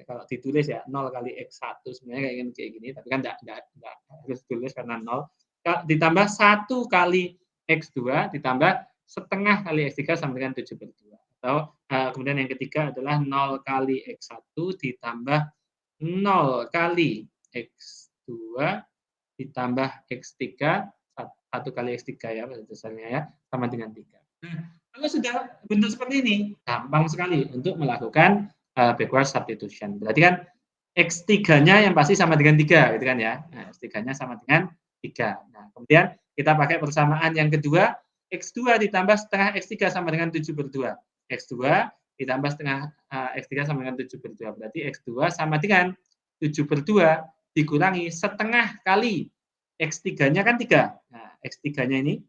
kalau ditulis ya, 0 kali X1 sebenarnya kayak gini, tapi kan enggak harus ditulis karena 0. Ditambah 1 kali X2 ditambah setengah kali X3 sama dengan 7/2. Atau kemudian yang ketiga adalah 0 kali X1 ditambah 0 kali X2 ditambah X3, 1 kali X3 ya pada dasarnya ya, sama dengan 3. Nah, kalau sudah bentuk seperti ini, gampang sekali untuk melakukan backward substitution. Berarti kan X3-nya yang pasti sama dengan 3, gitu kan ya. Nah, X3-nya sama dengan 3. Nah, kemudian kita pakai persamaan yang kedua, X2 ditambah setengah X3 sama dengan 7/2. X2 ditambah setengah X3 sama dengan 7/2. Berarti X2 sama dengan 7/2 dikurangi setengah kali X3-nya kan 3. Nah, X3-nya ini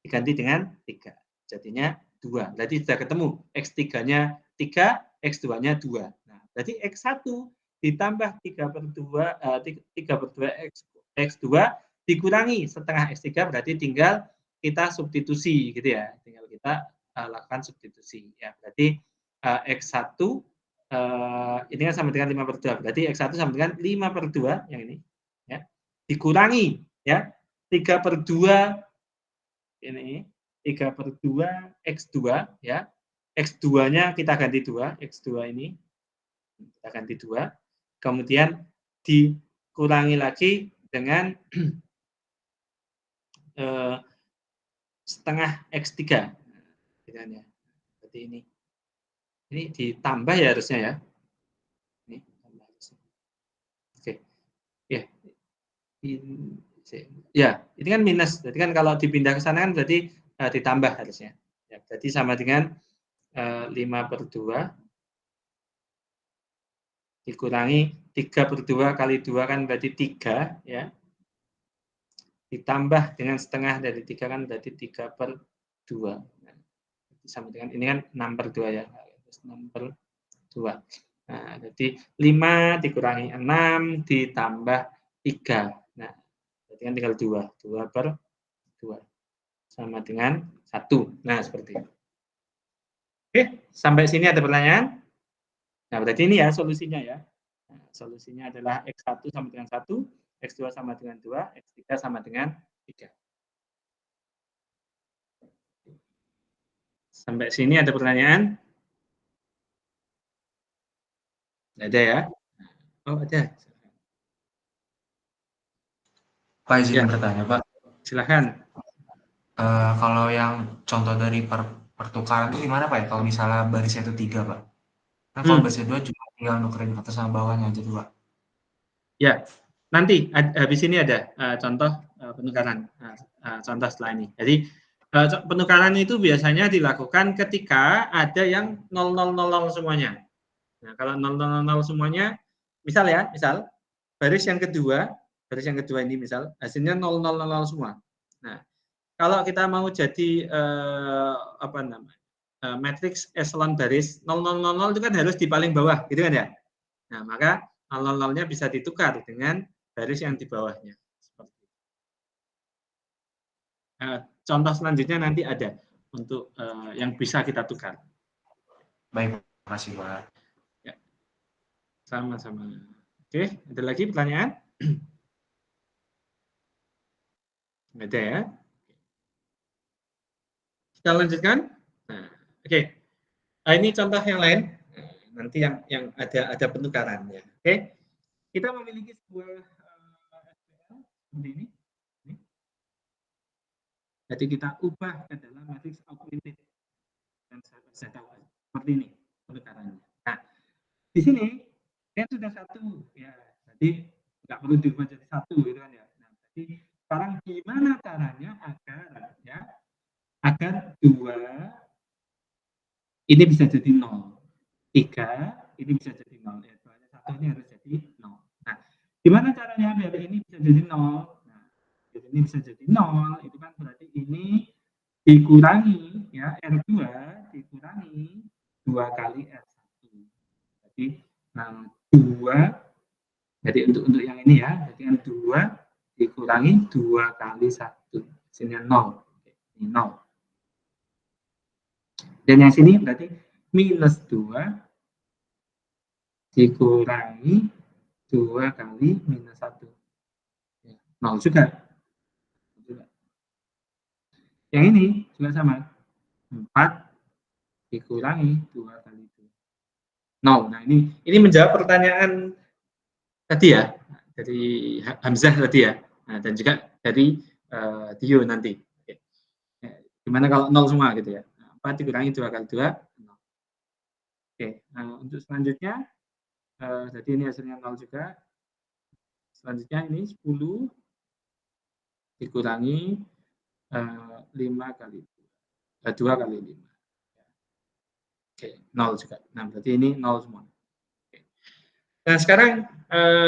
diganti dengan 3. Jadinya 2. Berarti sudah ketemu. X3-nya 3, X2-nya 2. Nah, berarti X1 ditambah 3/2 X2 dikurangi setengah X3 berarti tinggal kita substitusi gitu ya. Tinggal kita lakukan substitusi ya. Berarti X1 ini kan sama dengan 5/2. Berarti X1 sama dengan 5/2 yang ini ya. Dikurangi ya 3/2 ini 3/2 X2 ya. X2-nya kita ganti 2, X2 ini kita ganti 2. Kemudian dikurangi lagi dengan setengah X3. Ya. Berarti ini ditambah ya harusnya ya. Ini tambah harusnya. Oke. Ya. Ya, ini kan minus. Jadi kan kalau dipindah ke sana kan berarti ditambah harusnya. Ya, berarti sama dengan 5/2 dikurangi 3/2 kali 2 kan berarti 3 ya. Ditambah dengan setengah dari 3 kan berarti 3/2. Nah, sama dengan ini kan 6/2 ya. 6/2. Nah, jadi 5 dikurangi 6 ditambah 3. Nah, berarti kan tinggal 2. 2/2. Sama dengan 1. Nah, seperti itu. Oke, sampai sini ada pertanyaan? Nah, berarti ini ya solusinya ya. Nah, solusinya adalah X1 sama dengan 1, X2 sama dengan 2, X3 sama dengan 3. Sampai sini ada pertanyaan? Ada ya? Oh, ada. Pak, izin bertanya, Pak. Silahkan. Kalau yang contoh dari pertukaran itu gimana, Pak? Kalau misalnya barisnya itu 3, Pak. Kan kalau barisnya 2 cuma tinggal nukerin atas sama bawahnya aja, Pak. Ya, nanti habis ini ada contoh penukaran. Contoh setelah ini. Jadi penukaran itu biasanya dilakukan ketika ada yang 0000 semuanya. Nah, kalau 0000 semuanya, misal baris yang kedua ini misal hasilnya 0000 semua. Nah, kalau kita mau jadi matriks echelon baris 0000 itu kan harus di paling bawah, gitu kan ya? Nah, maka 00-nya bisa ditukar dengan baris yang di bawahnya. Contoh selanjutnya nanti ada untuk yang bisa kita tukar. Baik, terima kasih, Pak. Ya. Sama-sama. Oke, ada lagi pertanyaan? Ada ya? Kita lanjutkan. Nah, oke. Nah, ini contoh yang lain. Nanti yang ada penukarannya. Oke. Kita memiliki sebuah SPL seperti ini. Jadi kita ubah ke dalam matriks augmented dan ZAO seperti ini penukarannya. Nah, di sini kan sudah 1 ya. Jadi nggak perlu diubah jadi 1 gitu kan ya. Nah, jadi sekarang gimana caranya agar 2 ini bisa jadi 0. 3, ini bisa jadi 0. Ya, soalnya 1 ini harus jadi 0. Nah, gimana caranya biar ini bisa jadi 0? Nah, biar ini bisa jadi 0, itu kan berarti ini dikurangi, ya, R2 dikurangi 2 kali R1. Jadi, 2, jadi untuk yang ini ya, jadi kan 2 dikurangi 2 kali 1. Sini 0. Ini 0. Dan yang sini berarti minus 2 dikurangi 2 kali minus 1. 0 juga. Yang ini juga sama. 4 dikurangi 2 kali 2. 0. Nah, ini menjawab pertanyaan tadi ya, dari Hamzah tadi ya. Nah, dan juga dari Dio nanti. Gimana kalau 0 semua gitu ya. 4 dikurangi 2 kali 2, 0. Oke, nah untuk selanjutnya, jadi ini hasilnya 0 juga. Selanjutnya ini 10 dikurangi 5 kali 2 kali 5. Oke, 0 juga. Nah, berarti ini 0 semua. Oke. Nah, sekarang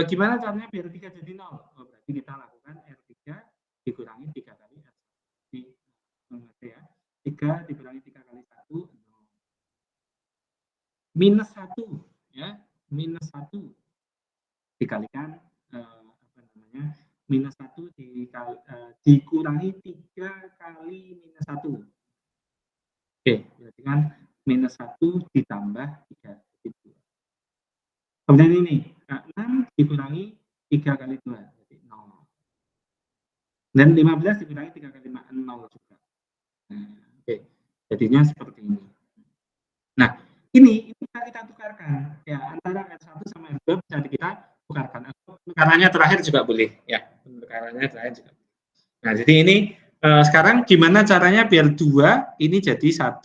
gimana caranya biar 3 jadi 0? Oh, berarti kita lakukan R3 dikurangi 3 kali R1. Ya. 3 dikurangi 3 kali 1, 0. Minus 1, ya. Minus 1 dikalikan minus 1 dikurangi 3 kali minus 1. Oke, berarti kan minus 1 ditambah 3. Kemudian ini, 6 dikurangi 3 kali 2, jadi 0. Dan 15 dikurangi 3 kali 5, 0 juga. Nah, oke, jadinya seperti ini. Nah, ini bisa kita tukarkan. Ya, antara R1 sama R2 bisa kita tukarkan. Tukarannya terakhir juga boleh. Ya, tukarannya terakhir juga. Nah, jadi ini sekarang gimana caranya biar 2 ini jadi 1.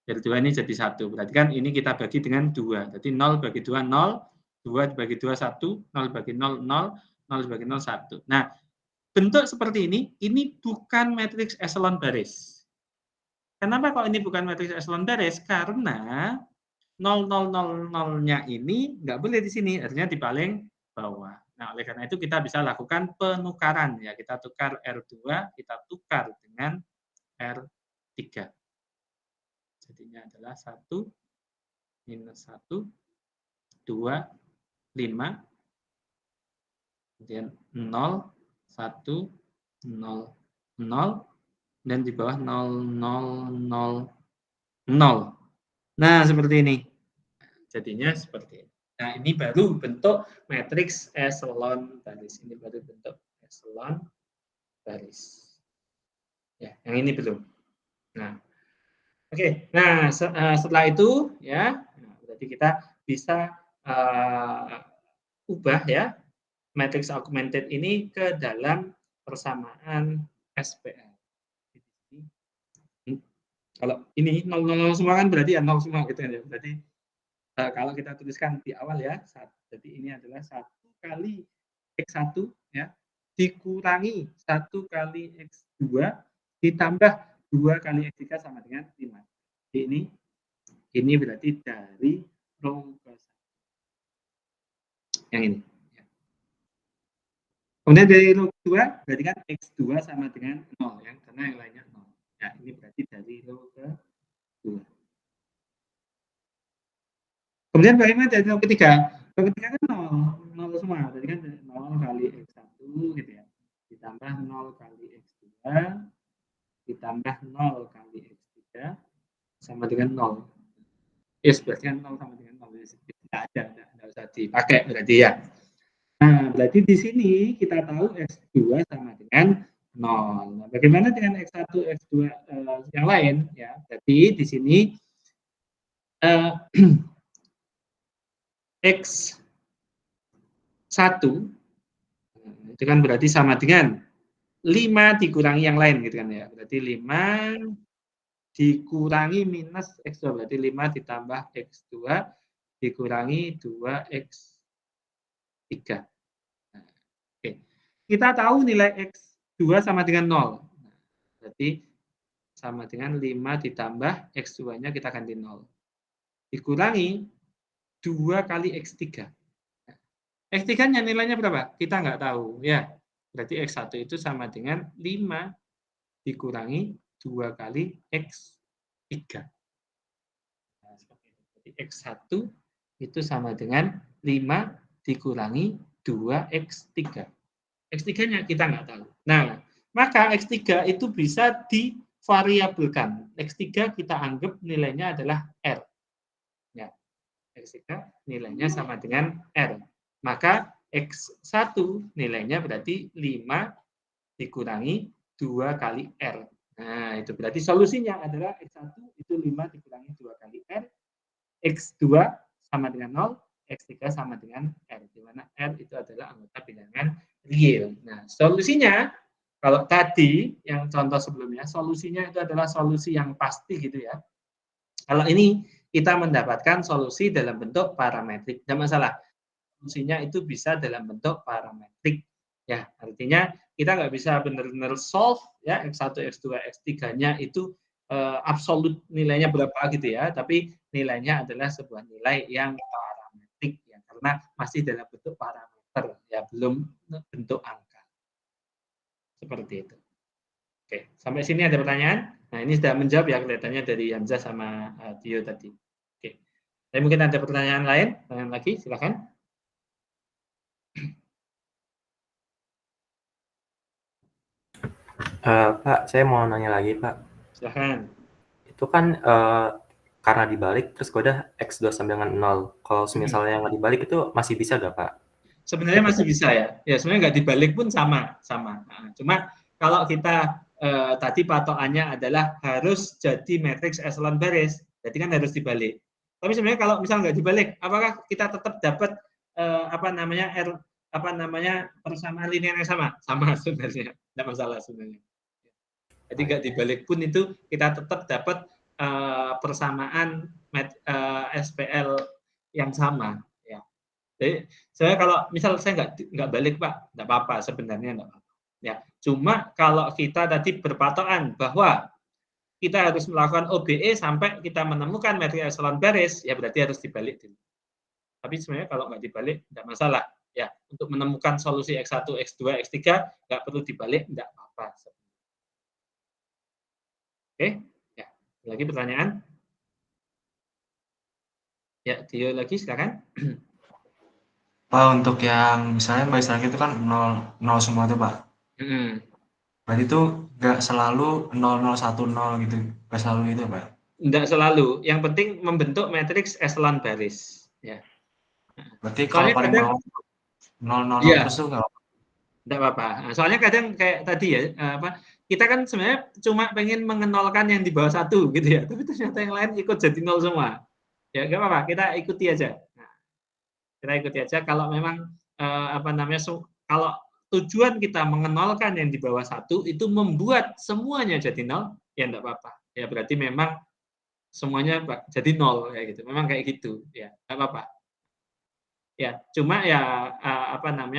Biar 2 ini jadi 1. Berarti kan ini kita bagi dengan 2. Jadi 0 bagi 2, 0. 2 bagi 2, 1. 0 bagi 0, 0. 0 bagi 0, 1. Nah, bentuk seperti ini bukan matriks eselon baris. Kenapa kalau ini bukan matriks eselon baris? Karena 0, 0, 0, 0-nya ini nggak boleh di sini, artinya di paling bawah. Nah, oleh karena itu kita bisa lakukan penukaran. Ya, kita tukar R2, kita tukar dengan R3. Jadinya adalah 1, minus 1, 2, 5, kemudian 0, 1, 0, 0, dan di bawah 0, 0, 0, 0. Nah, seperti ini. Jadinya seperti ini. Nah, ini baru bentuk matriks eselon baris. Ini baru bentuk eselon baris. Ya, yang ini belum. Nah, oke. Nah, setelah itu ya, berarti kita bisa ubah ya matriks augmented ini ke dalam persamaan SPL. Kalau ini 0, 0 semua kan berarti ya 0 semua gitu kan ya. Berarti kalau kita tuliskan di awal ya, jadi ini adalah 1 kali X1 ya, dikurangi 1 kali X2 ditambah 2 kali X3 sama dengan 5. Jadi ini berarti dari row ke 1. Yang ini. Kemudian dari row kedua berarti kan X2 sama dengan 0 ya, karena yang lainnya 0. Ya, ini berarti dari row ke-2. Kemudian bagaimana dari row ketiga? Row ketiga kan 0, 0 semua. Berarti kan 0 kali X1 gitu ya. Ditambah 0 kali X2 ditambah 0 kali X3 sama dengan 0. Yes, berarti kan 0 sama dengan 0. Tidak ada, tidak usah dipakai berarti ya. Nah, berarti di sini kita tahu X2 sama dengan 0. Nah, bagaimana dengan X1, X2 yang lain? Ya, jadi di sini X1 itu kan berarti sama dengan 5 dikurangi yang lain gitu kan ya. Berarti 5 dikurangi minus X2, berarti 5 ditambah X2 dikurangi 2X3. Nah, oke. Kita tahu nilai X2 sama dengan 0. Nah, berarti sama dengan 5 ditambah X2-nya kita ganti 0. Dikurangi 2 kali X3. X3-nya nilainya berapa? Kita nggak tahu. Ya, berarti X1 itu sama dengan 5 dikurangi 2 kali X3. Nah, jadi X1 itu sama dengan 5 dikurangi 2X3. X3-nya kita nggak tahu. Nah, maka X3 itu bisa divariabelkan. X3 kita anggap nilainya adalah R. Ya, X3 nilainya sama dengan R. Maka X1 nilainya berarti 5 dikurangi 2 kali R. Nah, itu berarti solusinya adalah X1 itu 5 dikurangi 2 kali R. X2 sama dengan 0. X3 sama dengan R, di mana R itu adalah anggota bilangan real. Nah, solusinya, kalau tadi yang contoh sebelumnya, solusinya itu adalah solusi yang pasti gitu ya. Kalau ini kita mendapatkan solusi dalam bentuk parametrik, tidak masalah. Solusinya itu bisa dalam bentuk parametrik. Ya, artinya kita nggak bisa benar-benar solve ya X1, X2, X3-nya itu absolut nilainya berapa gitu ya, tapi nilainya adalah sebuah nilai yang parametrik ya, karena masih dalam bentuk parameter ya, belum bentuk angka. Seperti itu. Oke, sampai sini ada pertanyaan? Nah, ini sudah menjawab ya kelihatannya dari Hamzah sama Tio tadi. Oke. Tapi mungkin ada pertanyaan lain? Pertanyaan lagi, silakan. Pak, saya mau nanya lagi, Pak. Silakan. Itu kan karena dibalik terus udah X2 sama dengan 0. Kalau misalnya nggak dibalik itu masih bisa nggak, Pak? Sebenarnya masih bisa ya. Ya, sebenarnya nggak dibalik pun sama. Nah, cuma kalau kita tadi patokannya adalah harus jadi matriks echelon baris. Jadi kan harus dibalik. Tapi sebenarnya kalau misalnya nggak dibalik, apakah kita tetap dapat persamaan linear yang sama? Sama sebenarnya, tidak masalah sebenarnya. Jadi nggak dibalik pun itu kita tetap dapat persamaan SPL yang sama. Ya. Jadi saya kalau misal saya nggak balik Pak, nggak apa-apa sebenarnya nggak apa-apa. Ya, cuma kalau kita tadi berpatokan bahwa kita harus melakukan OBE sampai kita menemukan matriks echelon baris, ya berarti harus dibalik dulu. Tapi sebenarnya kalau nggak dibalik, nggak masalah. Ya, untuk menemukan solusi X1, X2, X3, nggak perlu dibalik, nggak apa-apa. Oke, ya. Lagi pertanyaan? Ya, Tio lagi, silakan. Pak, untuk yang misalnya Mbak Istilahnya itu kan 0 semua tuh Pak. Berarti itu nggak selalu 0010 gitu, nggak selalu itu Pak? Nggak selalu, yang penting membentuk matriks echelon baris. Ya. Berarti kalau paling bawah 000 ya, terus tuh nggak apa-apa? Nggak apa-apa. Nah, soalnya kadang kayak tadi ya, kita kan sebenarnya cuma pengen mengenolkan yang di bawah 1 gitu ya, tapi ternyata yang lain ikut jadi 0 semua. Ya nggak apa-apa, kita ikuti aja. Nah, kita ikuti aja kalau memang kalau tujuan kita mengenolkan yang di bawah 1 itu membuat semuanya jadi 0, ya nggak apa-apa. Ya berarti memang semuanya jadi 0 kayak gitu. Memang kayak gitu, ya nggak apa-apa. Ya, cuma ya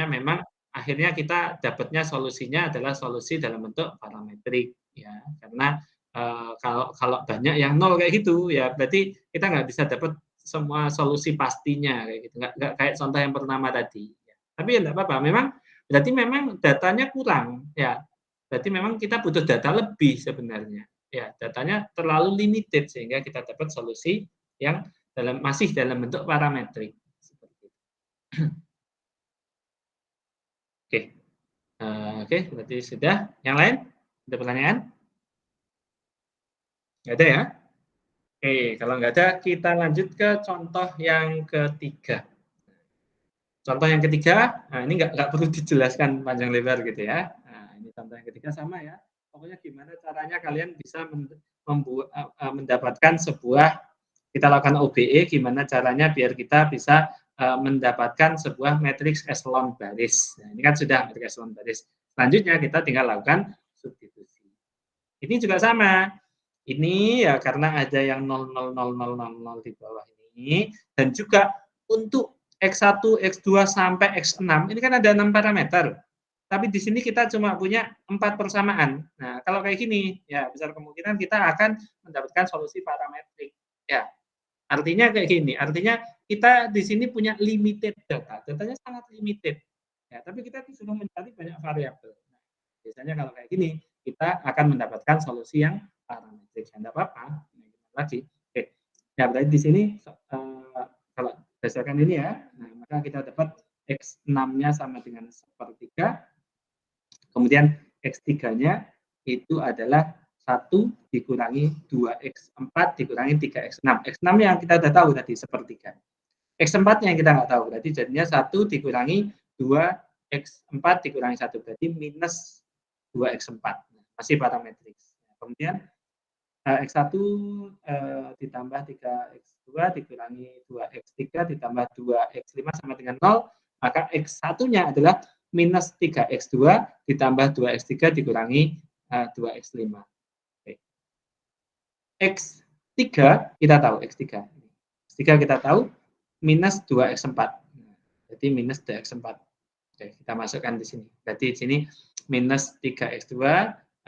memang akhirnya kita dapatnya solusinya adalah solusi dalam bentuk parametrik ya, karena kalau banyak yang 0 kayak gitu ya berarti kita nggak bisa dapat semua solusi pastinya kayak gitu, nggak kayak contoh yang pertama tadi ya. Tapi ya nggak apa-apa, berarti memang datanya kurang ya, berarti memang kita butuh data lebih sebenarnya ya, datanya terlalu limited sehingga kita dapat solusi yang masih dalam bentuk parametrik. Oke, berarti sudah. Yang lain? Ada pertanyaan? Nggak ada ya? Oke, kalau nggak ada, kita lanjut ke contoh yang ketiga. Contoh yang ketiga, nah ini nggak perlu dijelaskan panjang lebar gitu ya. Nah, ini contoh yang ketiga sama ya. Pokoknya gimana caranya kalian bisa mendapatkan sebuah, kita lakukan OBE, gimana caranya biar kita bisa mendapatkan sebuah matriks echelon baris. Nah, ini kan sudah matriks echelon baris. Selanjutnya kita tinggal lakukan substitusi. Ini juga sama. Ini ya karena ada yang 0,00000 di bawah ini, dan juga untuk X1, X2 sampai X6 ini kan ada 6 parameter. tapi di sini kita cuma punya 4 persamaan. Nah, kalau kayak gini, ya besar kemungkinan kita akan mendapatkan solusi parametrik. Ya, artinya kayak gini, artinya kita di sini punya limited data, datanya sangat limited. Ya, tapi kita disuruh mencari banyak variabel. Nah, biasanya kalau kayak gini, kita akan mendapatkan solusi yang parametrik. Tidak apa-apa. Lagi. Oke. Ya, berarti di sini kalau berdasarkan ini ya, nah, maka kita dapat X6-nya sama dengan 1/3. Kemudian X3-nya itu adalah 1 dikurangi 2X4 dikurangi 3X6. X6 yang kita sudah tahu tadi 1/3. X4 yang kita nggak tahu, berarti jadinya 1 dikurangi 2X4 dikurangi 1, berarti minus 2X4. Masih parametrik. Kemudian X1 ditambah 3X2 dikurangi 2X3 ditambah 2X5 sama dengan 0, maka X1-nya adalah minus 3X2 ditambah 2X3 dikurangi 2X5. Oke. X3 kita tahu, X3 kita tahu minus 2X4. Jadi minus 2X4. Oke, kita masukkan di sini. Berarti di sini minus 3X2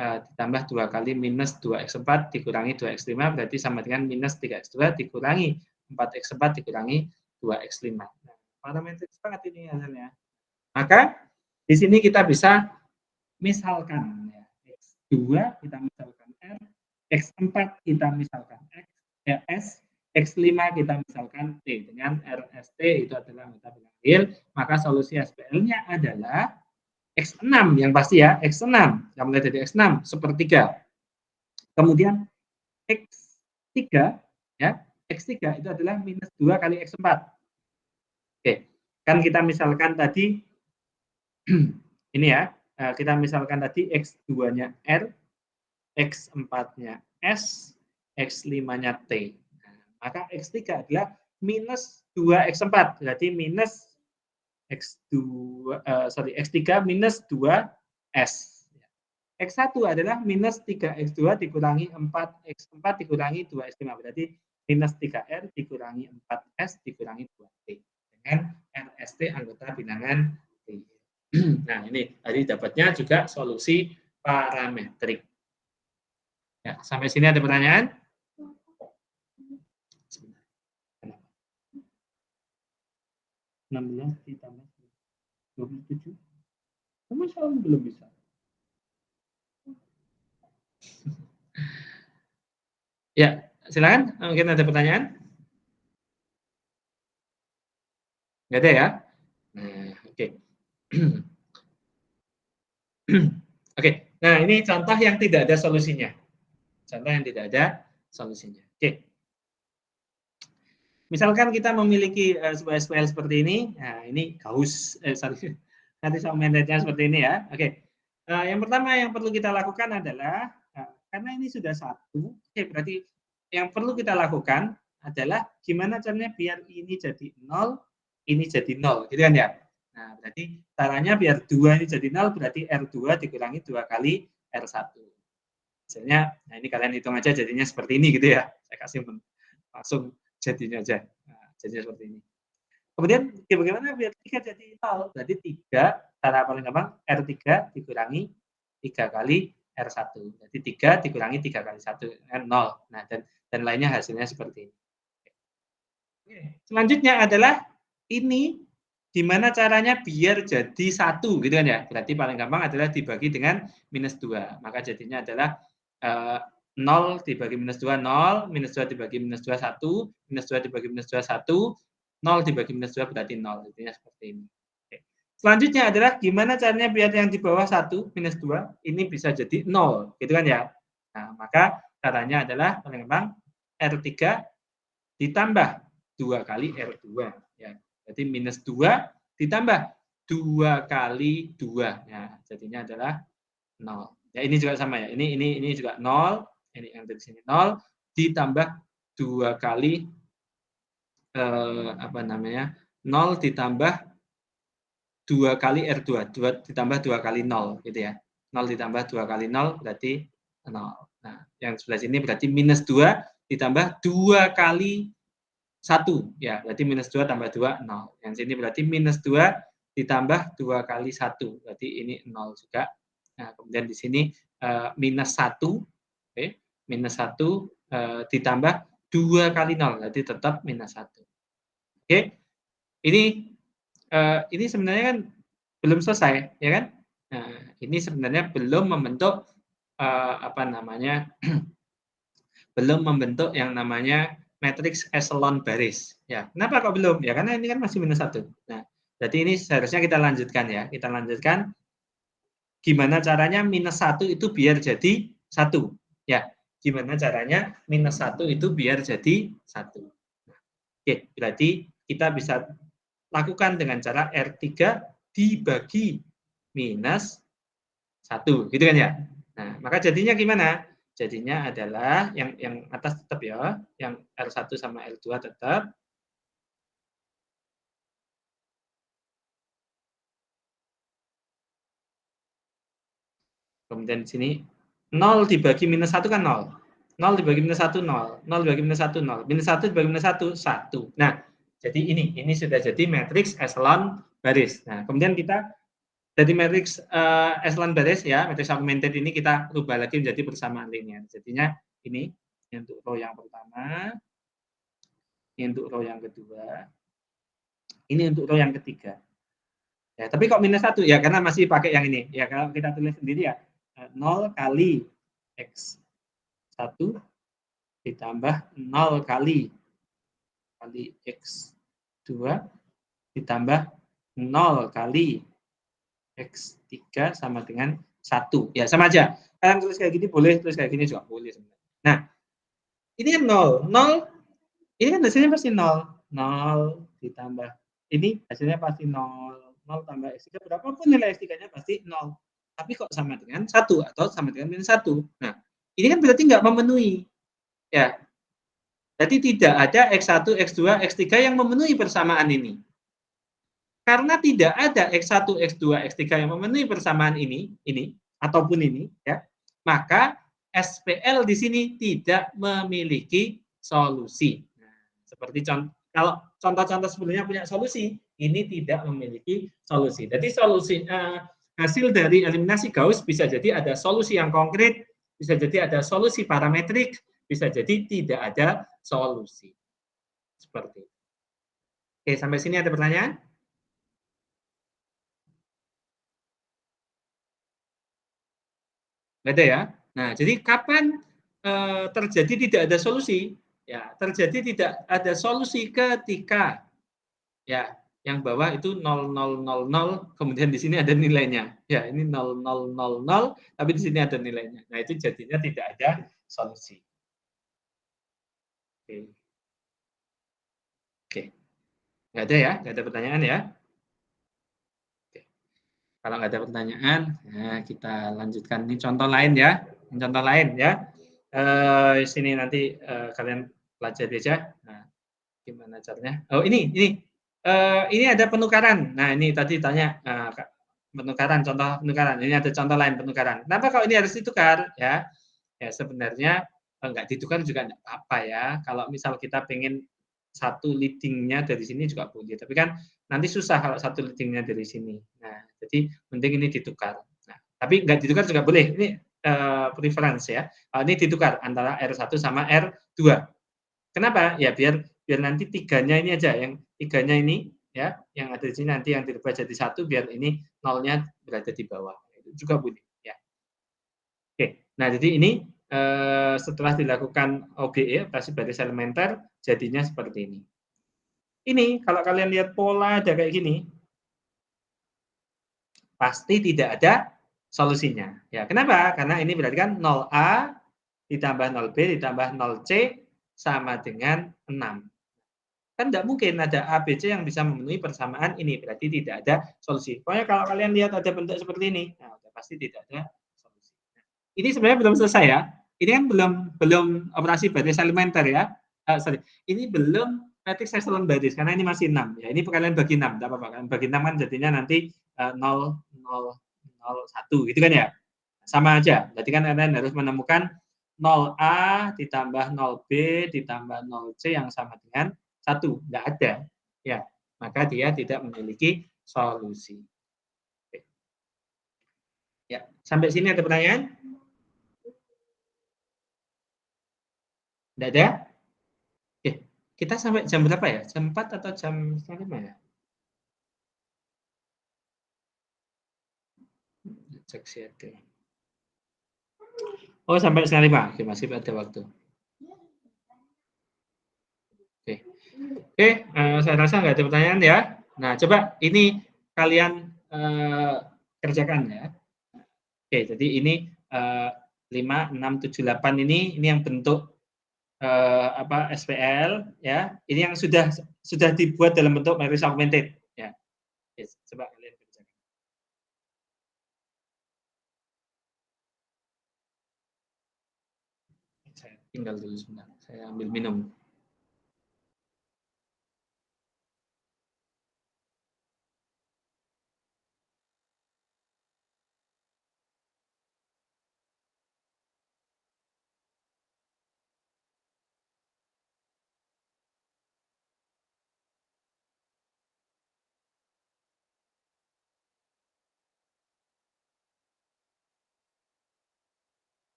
ditambah 2 kali minus 2X4 dikurangi 2X5 berarti sama dengan minus 3X2 dikurangi 4X4 dikurangi 2X5. Nah, parametrik banget ini hasilnya. Maka di sini kita bisa misalkan ya, X2 kita misalkan R, X4 kita misalkan S, X5 kita misalkan T. Dengan RST itu adalah anggota bilang real, maka solusi SPL-nya adalah X6 yang pasti ya, X6. Yang mulai dari X6, 1/3. Kemudian X3 ya, X3 itu adalah minus 2 kali X4. Oke, kan kita misalkan tadi ini ya, kita misalkan tadi X2-nya R, X4-nya S, X5-nya T. Nah, maka X3 adalah minus 2X4, berarti minus X3 minus 2S. X1 adalah minus 3X2 dikurangi 4X4 dikurangi 2X5. Berarti minus 3R dikurangi 4S dikurangi 2T. Dengan RST anggota bilangan T. Nah, ini tadi dapatnya juga solusi parametrik. Ya, sampai sini ada pertanyaan? 16 ditambah 27. Kamu selalu belum bisa. Ya, silakan. Mungkin ada pertanyaan? Nggak ada ya? Nah, oke. Oke, nah ini contoh yang tidak ada solusinya. Contoh yang tidak ada solusinya. Oke. Misalkan kita memiliki sebuah SQL seperti ini, nah ini Gauss, nanti saya manage-nya seperti ini ya. Oke, yang pertama yang perlu kita lakukan adalah, karena ini sudah 1, oke, berarti yang perlu kita lakukan adalah gimana caranya biar ini jadi 0, ini jadi 0, gitu kan ya. Nah, berarti caranya biar 2 ini jadi 0, berarti R2 dikurangi 2 kali R1. Hasilnya, nah ini kalian hitung aja jadinya seperti ini gitu ya. Saya kasih langsung jadinya aja. Nah, jadinya seperti ini. Kemudian bagaimana biar 3 jadi 0? Berarti 3, cara paling gampang R3 dikurangi 3 kali R1. Jadi 3 dikurangi 3 kali 1, 0. Nah, dan lainnya hasilnya seperti ini. Oke. Selanjutnya adalah ini gimana caranya biar jadi 1 gitu kan ya. Berarti paling gampang adalah dibagi dengan minus 2. Maka jadinya adalah 0 dibagi minus 2, 0, minus 2 dibagi minus 2, 1, minus 2 dibagi minus 2, 1, 0 dibagi minus 2 berarti 0. Intinya seperti ini. Oke. Selanjutnya adalah gimana caranya biar yang di bawah 1, minus 2, ini bisa jadi 0. Gitu kan ya. Nah, maka caranya adalah paling gampang R3 ditambah 2 kali R2. Ya. Jadi minus 2 ditambah 2 kali 2. Ya, jadinya adalah 0. Ya, ini juga sama ya. Ini juga 0. Ini yang dari sini 0 ditambah 2 kali 0 ditambah 2 kali R2, 2 ditambah 2 kali 0 gitu ya. 0 ditambah 2 kali 0 berarti 0. Nah, yang sebelah sini berarti minus 2 ditambah 2 kali 1 ya, berarti minus 2 tambah 2 0. Yang sini berarti minus 2 ditambah 2 kali 1, berarti ini 0 juga. Nah, kemudian di sini minus 1, oke, minus 1 ditambah 2 kali 0, berarti tetap minus 1. Oke, ini sebenarnya kan belum selesai, ya kan? Nah, ini sebenarnya belum membentuk belum membentuk yang namanya matriks eselon baris. Ya, kenapa kok belum? Ya karena ini kan masih minus 1. Nah, berarti ini seharusnya kita lanjutkan ya. Kita lanjutkan gimana caranya minus 1 itu biar jadi 1. Ya, gimana caranya minus 1 itu biar jadi 1. Oke, berarti kita bisa lakukan dengan cara R3 dibagi minus 1, gitu kan ya? Nah, maka jadinya gimana? Jadinya adalah yang atas tetap ya, yang R1 sama R2 tetap. Kemudian di sini 0 dibagi minus 1 kan 0. 0 dibagi minus 1, 0. 0 dibagi minus 1, 0. Minus 1 dibagi minus 1, 1. Nah, jadi ini sudah jadi matriks eselon baris. Nah, kemudian kita jadi matriks eselon baris ya, matriks augmented ini kita rubah lagi menjadi persamaan linear. Jadinya ini untuk row yang pertama, ini untuk row yang kedua, ini untuk row yang ketiga. Ya, tapi kok minus 1? Ya karena masih pakai yang ini. Ya kalau kita tulis sendiri ya 0 kali X1 ditambah 0 kali X2 ditambah 0 kali X3 sama dengan 1. Ya sama aja. Kalian tulis kayak gini boleh, tulis kayak gini juga boleh sebenarnya. Nah, ini kan 0. 0 ini kan hasilnya pasti 0. 0 ditambah ini hasilnya pasti 0. 0 tambah X3 berapapun nilai X3-nya pasti 0. Tapi kok sama dengan 1 atau sama dengan minus 1. Nah, ini kan berarti nggak memenuhi. Ya. Jadi tidak ada X1, X2, X3 yang memenuhi persamaan ini. Karena tidak ada X1, X2, X3 yang memenuhi persamaan ini ataupun ini, ya, maka SPL di sini tidak memiliki solusi. Nah, seperti kalau contoh-contoh sebelumnya punya solusi, ini tidak memiliki solusi. Jadi solusi hasil dari eliminasi Gauss bisa jadi ada solusi yang konkret, bisa jadi ada solusi parametrik, bisa jadi tidak ada solusi. Seperti itu. Oke, sampai sini ada pertanyaan? Ada ya. Nah, jadi kapan terjadi tidak ada solusi? Ya, terjadi tidak ada solusi ketika ya yang bawah itu 0000, kemudian di sini ada nilainya. Ya, ini 0000, tapi di sini ada nilainya. Nah, itu jadinya tidak ada solusi. Oke. Oke. Nggak ada ya? Nggak ada pertanyaan ya? Oke. Kalau nggak ada pertanyaan, nah kita lanjutkan. Ini contoh lain ya. Ini contoh lain ya. Sini nanti kalian pelajari aja. Nah, gimana caranya? Oh ini ada penukaran. Nah ini tadi tanya penukaran, contoh penukaran. Ini ada contoh lain penukaran. Kenapa kalau ini harus ditukar? Ya, ya sebenarnya nggak ditukar juga nggak apa-apa ya. Kalau misal kita pengen satu leadingnya dari sini juga boleh. Tapi kan nanti susah kalau satu leadingnya dari sini. Nah, jadi penting ini ditukar. Nah, tapi nggak ditukar juga boleh. Ini preference ya. Ini ditukar antara R1 sama R2. Kenapa? Ya biar nanti tiganya ini aja, yang tiganya ini ya, yang ada di sini nanti yang dirubah jadi 1 biar ini nolnya berada di bawah. Itu juga boleh ya. Oke. Nah, jadi ini setelah dilakukan OBE, operasi baris elementer, jadinya seperti ini. Ini kalau kalian lihat pola ada kayak gini, pasti tidak ada solusinya. Ya, kenapa? Karena ini berarti kan 0A ditambah 0B ditambah 0C sama dengan 6. Kan tidak mungkin ada A, B, C yang bisa memenuhi persamaan ini. Berarti tidak ada solusi. Pokoknya kalau kalian lihat ada bentuk seperti ini, nah, pasti tidak ada solusi. Ini sebenarnya belum selesai ya. Ini kan belum operasi baris elementer ya. Ini belum matriks eselon baris karena ini masih 6. Ya, ini kalian bagi 6, tidak apa-apa. Kalian bagi 6 kan jadinya nanti 0, 0, 0, 1 gitu kan ya. Sama aja. Berarti kan kalian harus menemukan 0A ditambah 0B ditambah 0C yang sama dengan 1. Tidak ada. Ya, maka dia tidak memiliki solusi. Oke. Ya, sampai sini ada pertanyaan? Tidak ada? Oke, kita sampai jam berapa ya? Jam 4 atau jam 5 ya? Cek schedule. Oh, sampai 5. Oke, masih ada waktu. Oke, oke, saya rasa nggak ada pertanyaan ya. Nah, coba ini kalian kerjakan ya. Oke, jadi ini 5, 6, 7, 8 ini yang bentuk SPL ya. Ini yang sudah dibuat dalam bentuk matrice augmented ya. Yes, coba kalian kerjakan. Saya tinggal dulu sebentar. Saya ambil minum.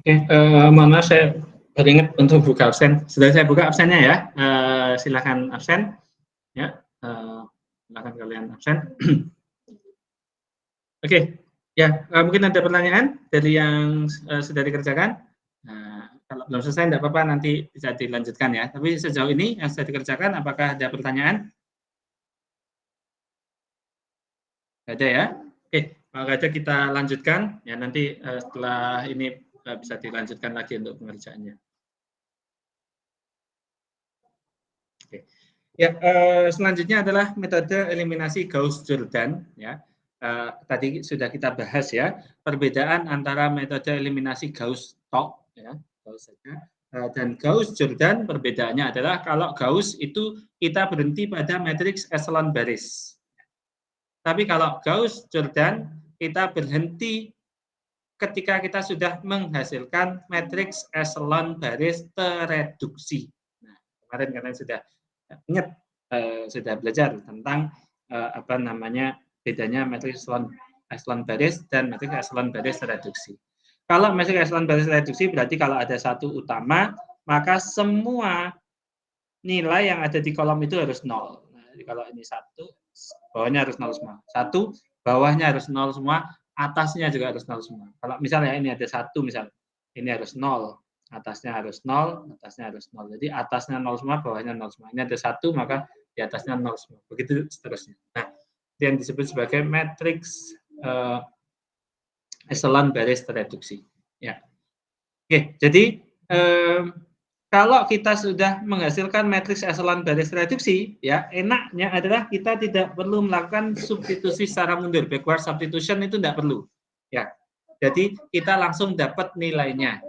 Oke, mohon maaf saya beringat untuk buka absen. Sudah saya buka absennya ya. Silakan absen. Ya, silakan kalian absen. Oke, ya mungkin ada pertanyaan dari yang sudah dikerjakan. Nah, kalau belum selesai tidak apa-apa, nanti bisa dilanjutkan ya. Tapi sejauh ini yang sudah dikerjakan, apakah ada pertanyaan? Ada ya. Oke, kalau ada kita lanjutkan ya, nanti setelah ini bisa dilanjutkan lagi untuk pengerjaannya. Oke. Ya, selanjutnya adalah metode eliminasi Gauss-Jordan ya. Tadi sudah kita bahas ya, perbedaan antara metode eliminasi Gauss-Tok ya, Gauss saja, dan Gauss-Jordan. Perbedaannya adalah kalau Gauss itu kita berhenti pada matriks echelon baris. Tapi kalau Gauss-Jordan kita berhenti ketika kita sudah menghasilkan matriks echelon baris tereduksi. Nah, kemarin kalian sudah ingat, sudah belajar tentang apa namanya bedanya matriks echelon baris dan matriks echelon baris tereduksi. Kalau matriks echelon baris tereduksi berarti kalau ada satu utama, maka semua nilai yang ada di kolom itu harus nol. Nah, jadi kalau ini satu, bawahnya harus nol semua. Satu, bawahnya harus nol semua, atasnya juga harus nol semua. Kalau misalnya ini ada satu, misal ini harus nol, atasnya harus nol, atasnya harus nol. Jadi atasnya nol semua, bawahnya nol semua. Ini ada satu, maka di atasnya nol semua. Begitu seterusnya. Nah, itu yang disebut sebagai matriks echelon baris tereduksi. Ya. Oke, jadi kalau kita sudah menghasilkan matriks echelon baris reduksi, ya enaknya adalah kita tidak perlu melakukan substitusi secara mundur. Backward substitution itu tidak perlu. Ya, jadi kita langsung dapat nilainya.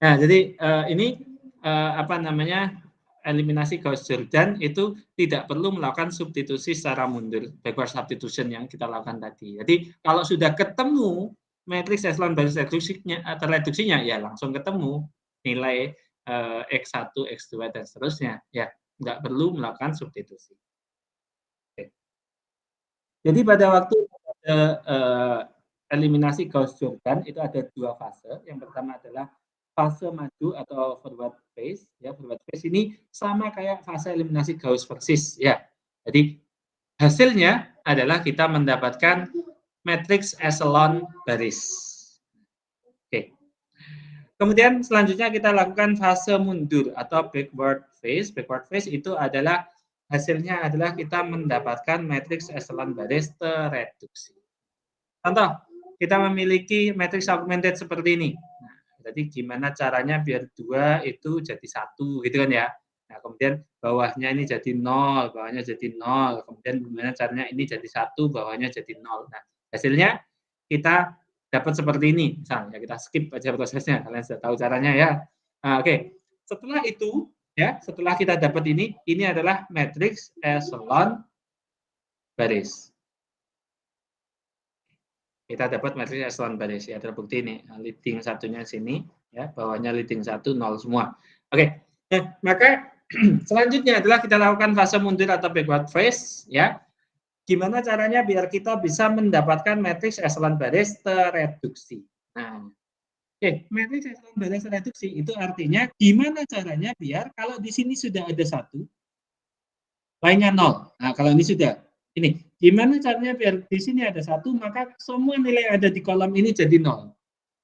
Nah, jadi ini apa namanya eliminasi Gauss-Jordan itu tidak perlu melakukan substitusi secara mundur, backward substitution yang kita lakukan tadi. Jadi kalau sudah ketemu matriks echelon baris reduksinya, ya langsung ketemu nilai X1, X2 dan seterusnya. Ya, nggak perlu melakukan substitusi. Oke. Jadi pada waktu eliminasi Gauss-Jordan itu ada dua fase. Yang pertama adalah fase maju atau forward phase. Ya, forward phase ini sama kayak fase eliminasi Gauss versus ya. Jadi hasilnya adalah kita mendapatkan matriks echelon baris. Oke. Kemudian selanjutnya kita lakukan fase mundur atau backward phase. Backward phase itu adalah hasilnya adalah kita mendapatkan matriks echelon baris tereduksi. Contoh, kita memiliki matriks augmented seperti ini. Nah, jadi gimana caranya biar 2 itu jadi 1 gitu kan ya. Nah, kemudian bawahnya ini jadi 0, bawahnya jadi 0. Kemudian gimana caranya ini jadi 1, bawahnya jadi 0. Nah, hasilnya kita dapat seperti ini. Misalnya kita skip aja prosesnya, kalian sudah tahu caranya ya. Nah, oke. Setelah itu ya, setelah kita dapat ini adalah matriks echelon baris. Kita dapat matriks echelon baris ya, terbukti ini leading satunya sini ya, bawahnya leading 1 0 semua. Oke. Nah, maka selanjutnya adalah kita lakukan fase mundur atau backward phase ya. Gimana caranya biar kita bisa mendapatkan matriks echelon baris tereduksi. Nah, oke, matriks echelon baris tereduksi itu artinya gimana caranya biar kalau di sini sudah ada 1, lainnya 0. Nah, kalau ini sudah ini, gimana caranya biar di sini ada 1, maka semua nilai yang ada di kolom ini jadi 0.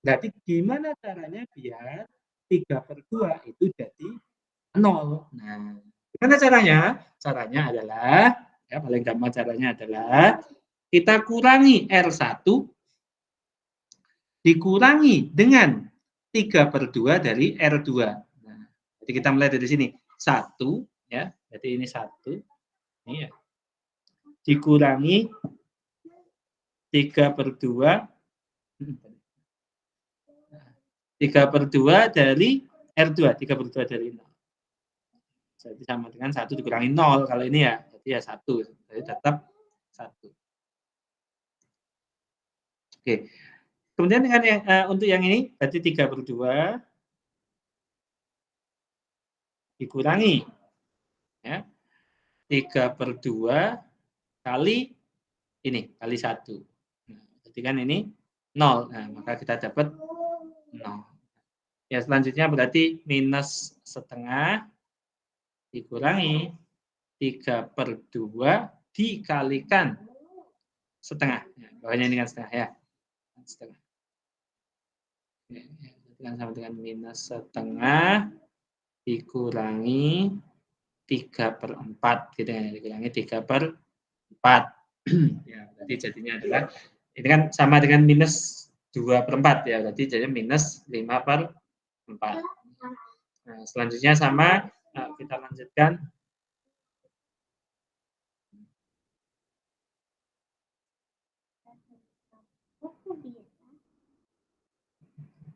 Berarti gimana caranya biar 3/2 itu jadi 0. Nah, gimana caranya? Caranya adalah, ya paling gampang caranya adalah, kita kurangi R1 dikurangi dengan 3/2 dari R2. Nah, jadi kita mulai dari sini. 1, ya, jadi ini 1. Ini ya. Dikurangi 3/2 dari R2, 3/2 dari 0. Jadi sama dengan 1 dikurangi 0 kalau ini ya, jadi ya 1. Jadi tetap 1. Oke. Kemudian dengan untuk yang ini, berarti 3/2 dikurangi ya, 3/2 kali ini kali 1. Nah, berarti kan ini 0. Nah, maka kita dapat 0. Ya, selanjutnya berarti minus setengah dikurangi 3/2 dikalikan setengah. Ya, bawahnya ini kan setengah ya. Setengah. Ya, kan sama dengan minus setengah dikurangi 3/4 gitu ya, dikurangi 3/4. Ya, berarti jadinya adalah ini kan sama dengan minus 2/4 ya, berarti jadi minus 5/4. Nah, selanjutnya sama, kita lanjutkan.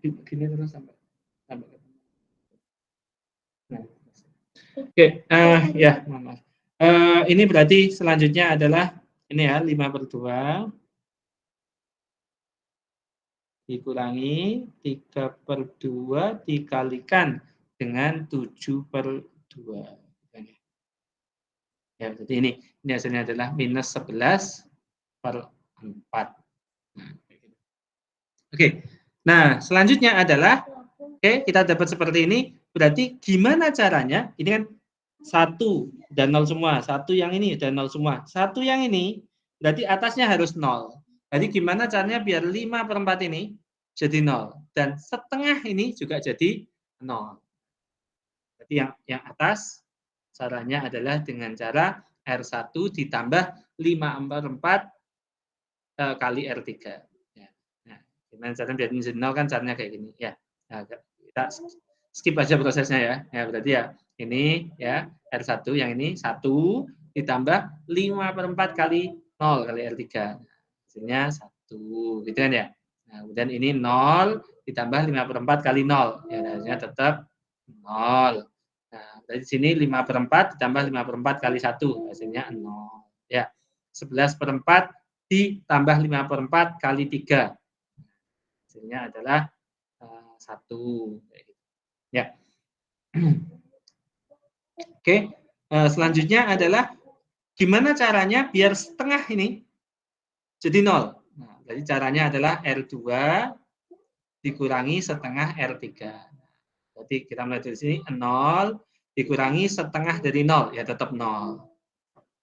Gini terus sampai. Nah. Oke, ya, maaf. Ini berarti selanjutnya adalah ini ya 5/2 dikurangi 3/2 dikalikan dengan 7/2. Ya, berarti ini hasilnya adalah minus 11/4. Oke, nah selanjutnya adalah, kita dapat seperti ini, berarti gimana caranya, ini kan 1 dan 0 semua, 1 yang ini dan 0 semua, 1 yang ini, berarti atasnya harus 0. Jadi gimana caranya biar 5/4 ini jadi 0, dan setengah ini juga jadi 0. Berarti yang atas, caranya adalah dengan cara R1 ditambah 5/4 kali R3. Ya. Nah, gimana caranya biar ini jadi 0 kan caranya kayak gini. Ya. Nah, kita skip aja prosesnya ya. Ya, berarti ya ini ya R1 yang ini 1 ditambah 5/4 kali 0 kali R3. Hasilnya 1 gitu kan ya. Nah, kemudian ini 0 ditambah 5/4 kali 0. Ya, hasilnya tetap 0. Nah, dari sini 5/4 ditambah 5/4 kali 1, hasilnya 0. Ya, 11/4 ditambah 5/4 kali 3. Hasilnya adalah 1. Ya. Oke, selanjutnya adalah gimana caranya biar setengah ini jadi 0. Nah, jadi caranya adalah R2 dikurangi setengah R3. Berarti kita mulai dari sini 0 dikurangi setengah dari 0, ya tetap 0.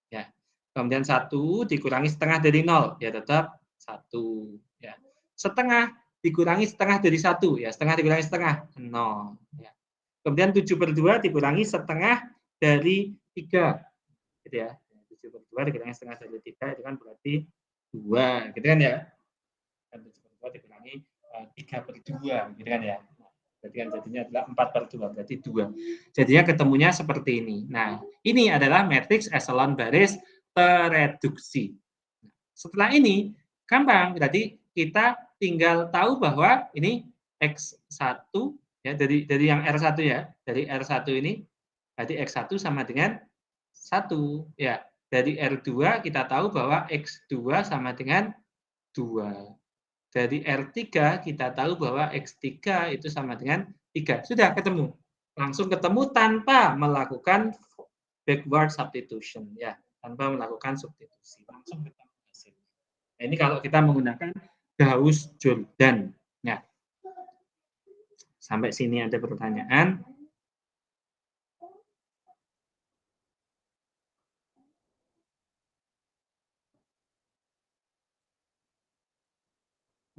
Ya. Kemudian 1 dikurangi setengah dari 0, ya tetap 1. Ya. Setengah dikurangi setengah dari 1, ya setengah dikurangi setengah, 0. Ya. Kemudian 7/2 dikurangi setengah dari 3. Gitu ya. 7/2 dikurangi setengah dari 3, itu kan berarti 2. Gitu kan ya. 7/2 dikurangi 3/2, gitu kan ya. Berarti kan jadinya adalah 4/2, berarti 2. Jadinya ketemunya seperti ini. Nah, ini adalah matriks eselon baris tereduksi. Setelah ini, gampang. Berarti kita tinggal tahu bahwa ini X1, ya dari yang R1 ya. Dari R1 ini, berarti X1 sama dengan 1. Ya, dari R2 kita tahu bahwa X2 sama dengan 2. Dari R3 kita tahu bahwa X3 itu sama dengan 3. Sudah ketemu. Langsung ketemu tanpa melakukan backward substitution. Ya, tanpa melakukan substitusi. Langsung ketemu hasil. Nah, ini kalau kita menggunakan Gauss-Jordan. Ya. Sampai sini ada pertanyaan.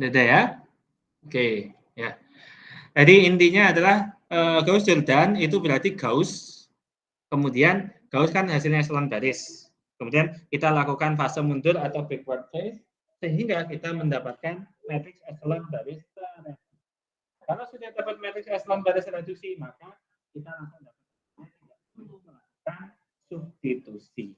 Ada ya? Oke, ya. Jadi intinya adalah Gauss-Jordan itu berarti Gauss, kemudian Gauss kan hasilnya eselon baris. Kemudian kita lakukan fase mundur atau backward phase sehingga kita mendapatkan matriks eselon baris tereduksi. Kalau sudah dapat matriks eselon baris reduksi, maka kita langsung dapat melakukan substitusi.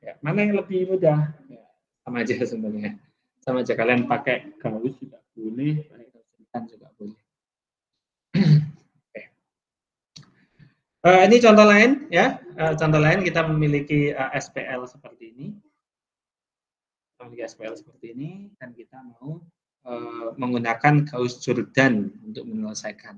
Ya, mana yang lebih mudah? Ya, sama aja sebenarnya. Sama aja kalian pakai Gauss juga boleh, pakai Gauss juga boleh. Okay. Ini contoh lain ya. Contoh lain kita memiliki SPL seperti ini. Memiliki SPL seperti ini dan kita mau menggunakan Gauss-Jordan untuk menyelesaikan.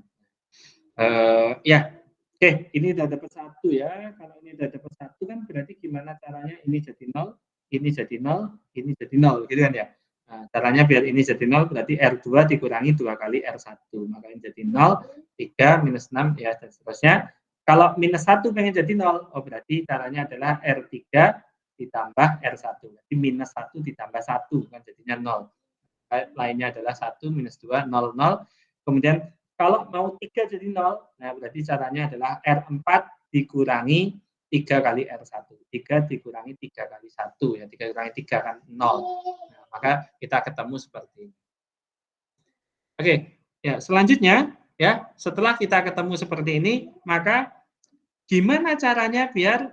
Ya, oke, ini udah dapat 1 ya. Kalau ini udah dapat 1 kan berarti gimana caranya ini jadi 0? ini jadi 0, ini jadi 0, gitu kan ya. Nah, caranya biar ini jadi 0 berarti R2 dikurangi 2 kali R1. Maka ini jadi 0, 3, minus 6, ya, dan seterusnya. Kalau minus 1 pengen jadi 0, oh berarti caranya adalah R3 ditambah R1. Jadi minus 1 ditambah 1, kan jadinya 0. Lainnya adalah 1, minus 2, 0, 0. Kemudian kalau mau 3 jadi 0, nah berarti caranya adalah R4 dikurangi 3 kali R1. 3 dikurangi 3 kali 1, ya, 3 kurangi 3 kan 0. Nah, maka kita ketemu seperti ini. Oke, ya, selanjutnya, ya, setelah kita ketemu seperti ini, maka gimana caranya biar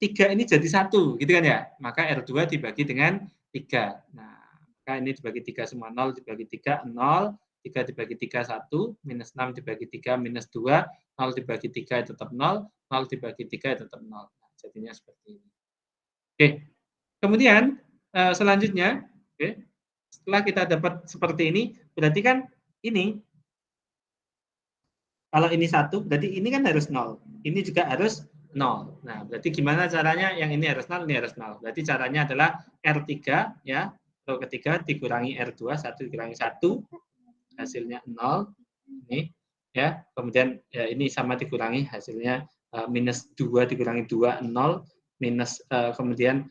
3 ini jadi 1, gitu kan ya? Maka R2 dibagi dengan 3. Nah, maka ini dibagi 3 semua 0, dibagi 3, 0. 3 dibagi 3, 1. Minus 6 dibagi 3, minus 2. 0 dibagi 3 tetap 0. 0 dibagi 3 tetap 0. Nah, jadinya seperti ini. Oke. Kemudian, selanjutnya, oke, setelah kita dapat seperti ini, berarti kan ini, kalau ini 1, berarti ini kan harus 0. Ini juga harus 0. Nah, berarti gimana caranya? Yang ini harus 0, ini harus 0. Berarti caranya adalah R3, ya, row ketiga dikurangi R2, 1 dikurangi 1, hasilnya 0. Ini, ya. Kemudian ya, ini sama dikurangi, hasilnya minus 2 dikurangi 2, 0. Minus, kemudian,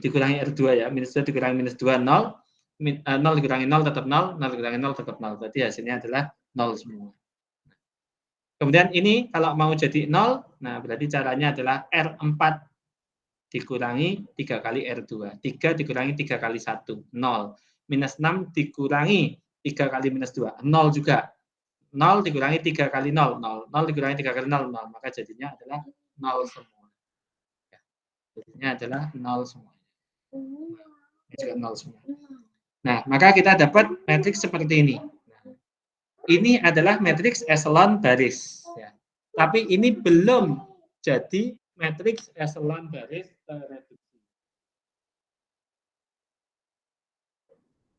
dikurangi R2 ya, minus 2 dikurangi minus 2, 0. 0 dikurangi 0 tetap 0, 0 dikurangi 0 tetap 0. Berarti hasilnya adalah 0 semua. Kemudian ini kalau mau jadi 0, nah berarti caranya adalah R4 dikurangi 3 kali R2. 3 dikurangi 3 kali 1, 0. Minus 6 dikurangi 3 kali minus 2, 0 juga. 0 dikurangi 3 kali 0, 0. 0 dikurangi 3 kali 0, 0. Maka jadinya adalah 0 semua. Ya, jadinya adalah 0 semua. Ini juga 0 semua. Nah, maka kita dapat matriks seperti ini. Ini adalah matriks eselon baris. Ya. Tapi ini belum jadi matriks eselon baris tereduksi.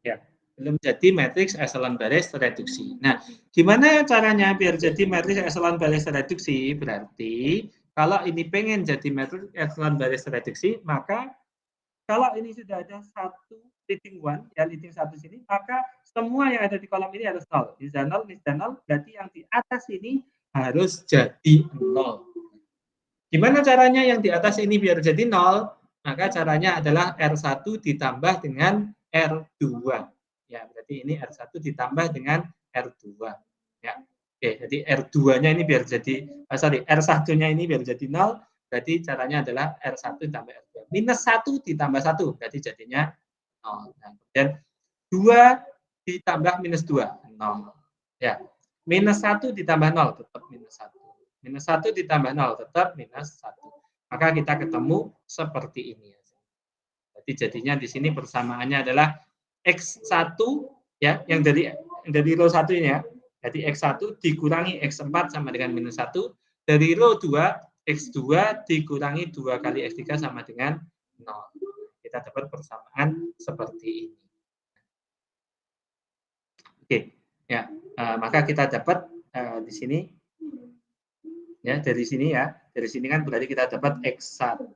Ya, belum jadi matriks eselon baris tereduksi. Nah, gimana caranya biar jadi matriks eselon baris tereduksi? Berarti kalau ini pengen jadi matriks eselon baris tereduksi, maka kalau ini sudah ada satu leading one, ya leading satu sini, maka semua yang ada di kolom ini harus 0. Ini 0, ini 0, berarti yang di atas ini harus jadi 0. Gimana caranya yang di atas ini biar jadi 0? Maka caranya adalah R1 ditambah dengan R2. Ya, berarti ini R1 ditambah dengan R2. Ya. Oke, jadi R2-nya ini biar jadi, R1-nya ini biar jadi 0, berarti caranya adalah R1 ditambah R2. Minus 1 ditambah 1, berarti jadinya 0. Nah, kemudian 2 ditambah minus 2, 0. Ya. Minus 1 ditambah 0, tetap minus 1. Minus 1 ditambah 0, tetap minus 1. Maka kita ketemu seperti ini. Jadi jadinya di sini persamaannya adalah X1, ya, yang dari row 1 ini ya. Jadi X1 dikurangi X4 sama dengan minus 1. Dari row 2, X2 dikurangi 2 kali X3 sama dengan 0. Kita dapat persamaan seperti ini. Oke, ya, maka kita dapat di sini, ya, dari sini ya, dari sini kan berarti kita dapat X1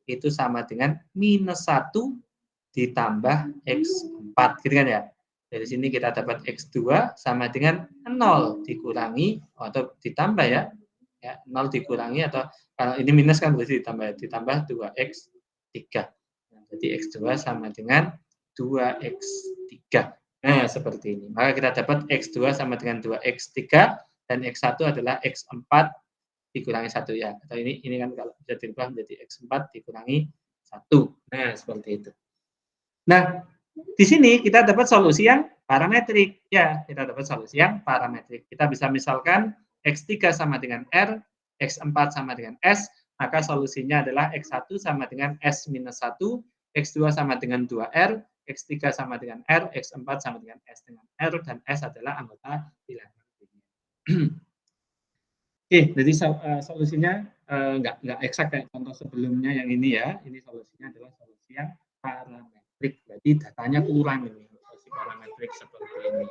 itu sama dengan minus 1 ditambah X4, gitu kan ya. Dari sini kita dapat X2 sama dengan 0 dikurangi, atau ditambah ya, 0 dikurangi, atau kalau ini minus kan berarti ditambah 2X3. Nah, jadi X2 sama dengan 2X3. Nah, seperti ini. Maka kita dapat X2 sama dengan 2X3, dan X1 adalah X4 dikurangi 1 ya. Atau ini kan kalau bisa dirubah menjadi X4 dikurangi 1. Nah, seperti itu. Nah, di sini kita dapat solusi yang parametrik. Ya, kita dapat solusi yang parametrik. Kita bisa misalkan X3 sama dengan R, X4 sama dengan S, maka solusinya adalah X1 sama dengan S minus 1, X2 sama dengan 2R, X3 sama dengan R, X4 sama dengan S dengan R, dan S adalah anggota bilangan. Oke, jadi solusinya nggak eksak kayak contoh sebelumnya yang ini ya. Ini solusinya adalah solusi yang parametrik. Jadi datanya kurang ini, solusi parametrik seperti ini.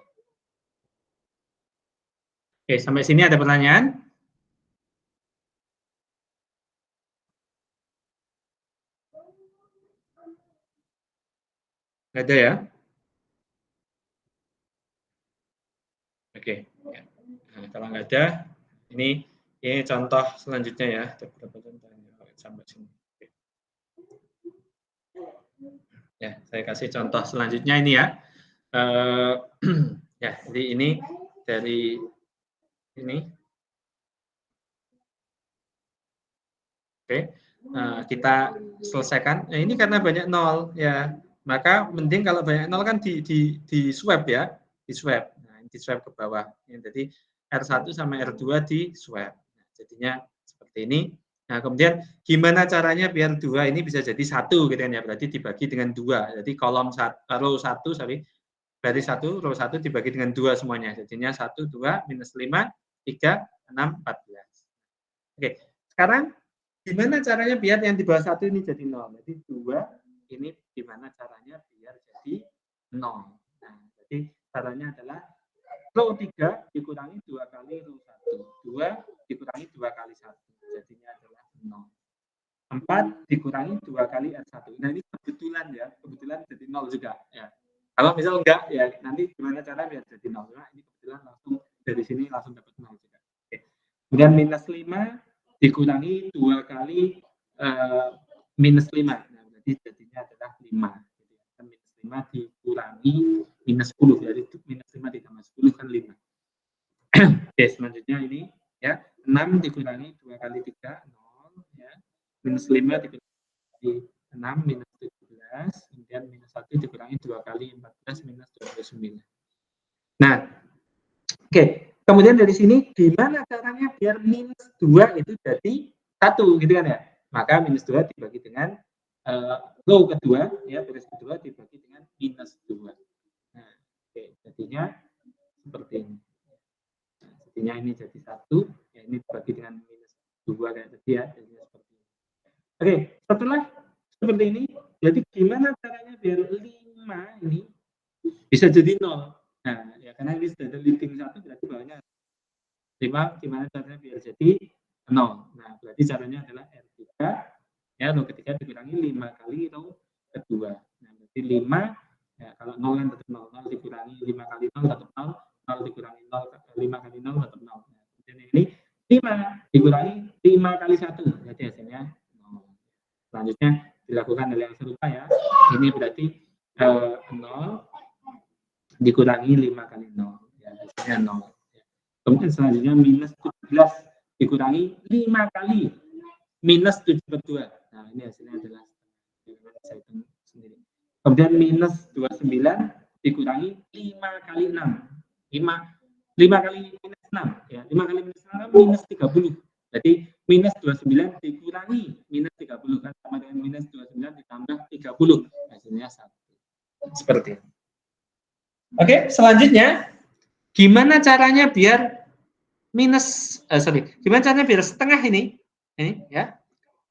Oke, sampai sini ada pertanyaan? Nggak ada ya? Oke. Ya. Nah, kalau nggak ada, ini contoh selanjutnya ya. Ada beberapa contohnya sampai sini. Oke. Ya, saya kasih contoh selanjutnya ini ya. Ya, jadi ini dari ini. Oke, kita selesaikan. Nah, ini karena banyak nol ya, maka mending kalau banyak nol kan di swap ya, di swap. Nah, di swap ke bawah. Ya, jadi R1 sama R2 di swap. Nah, jadinya seperti ini. Nah, kemudian gimana caranya biar 2 ini bisa jadi 1 gitu kan ya, berarti dibagi dengan 2. Jadi kolom row 1 berarti 1 row 1 dibagi dengan 2 semuanya. Jadinya 1 2 minus 5 3 6 14. Oke, sekarang gimana caranya biar yang di bawah 1 ini jadi 0? Jadi 2 ini gimana caranya biar jadi 0? Nah, jadi caranya adalah row 3 dikurangi 2 kali row 1. 2 dikurangi 2 kali 1. Jadinya adalah 0. 4 dikurangi 2 kali R1. Nah, ini kebetulan ya, kebetulan jadi 0 juga. Ya. Kalau misal enggak, ya nanti gimana cara biar jadi 0? Nah, ini kebetulan langsung dari sini langsung dapat 0 juga. Oke. Kemudian minus 5 dikurangi 2 kali minus 5. Nah, berarti jadinya adalah 5. Jadi minus 5 dikurangi minus 10. Jadi minus 5 ditambah 10 kan 5. Oke, selanjutnya ini ya. 6 dikurangi 2 kali 3, 0. Ya. Minus 5 dikurangi 6, minus 17. Kemudian minus 1 dikurangi 2 kali 14, minus 29. Nah, oke. Kemudian dari sini gimana caranya biar minus 2 itu jadi 1 gitu kan ya. Maka minus 2 dibagi dengan row kedua ya, baris kedua dibagi dengan minus 2. Nah, oke, jadinya seperti ini. Nah, jadinya ini jadi 1, ya ini dibagi dengan minus 2 kayak tadi ya, jadinya seperti ini. Oke, setelah seperti ini, jadi gimana caranya biar 5 ini bisa jadi 0? Nah, ya karena ini sudah ada leading 1 berarti bawahnya 5, gimana caranya biar jadi 0. Nah, berarti caranya adalah R3 ya, row ketiga dikurangi 5 kali row kedua. Nah, berarti 5 ya, kalau 0 kan tetap 0, 0 dikurangi 5 kali 0 tetap 0, 0 dikurangi 0 5 kali 0 tetap 0. Nah, kemudian ini 5 dikurangi 5 kali 1, berarti hasilnya 0. Selanjutnya dilakukan hal yang serupa ya. Ini berarti 0 dikurangi 5 kali 0, ya hasilnya 0. Kemudian selanjutnya minus 17 dikurangi 5 kali minus 7/2. Nah, ini hasilnya adalah saya hitung sendiri. Kemudian minus 29 dikurangi 5 kali 6. 5 kali minus 6 ya. 5 kali minus 6 minus 30. Jadi minus 29 dikurangi minus 30 kan sama dengan minus 29 ditambah 30. Hasilnya 1. Seperti itu. Oke, selanjutnya gimana caranya biar gimana caranya biar setengah ini ya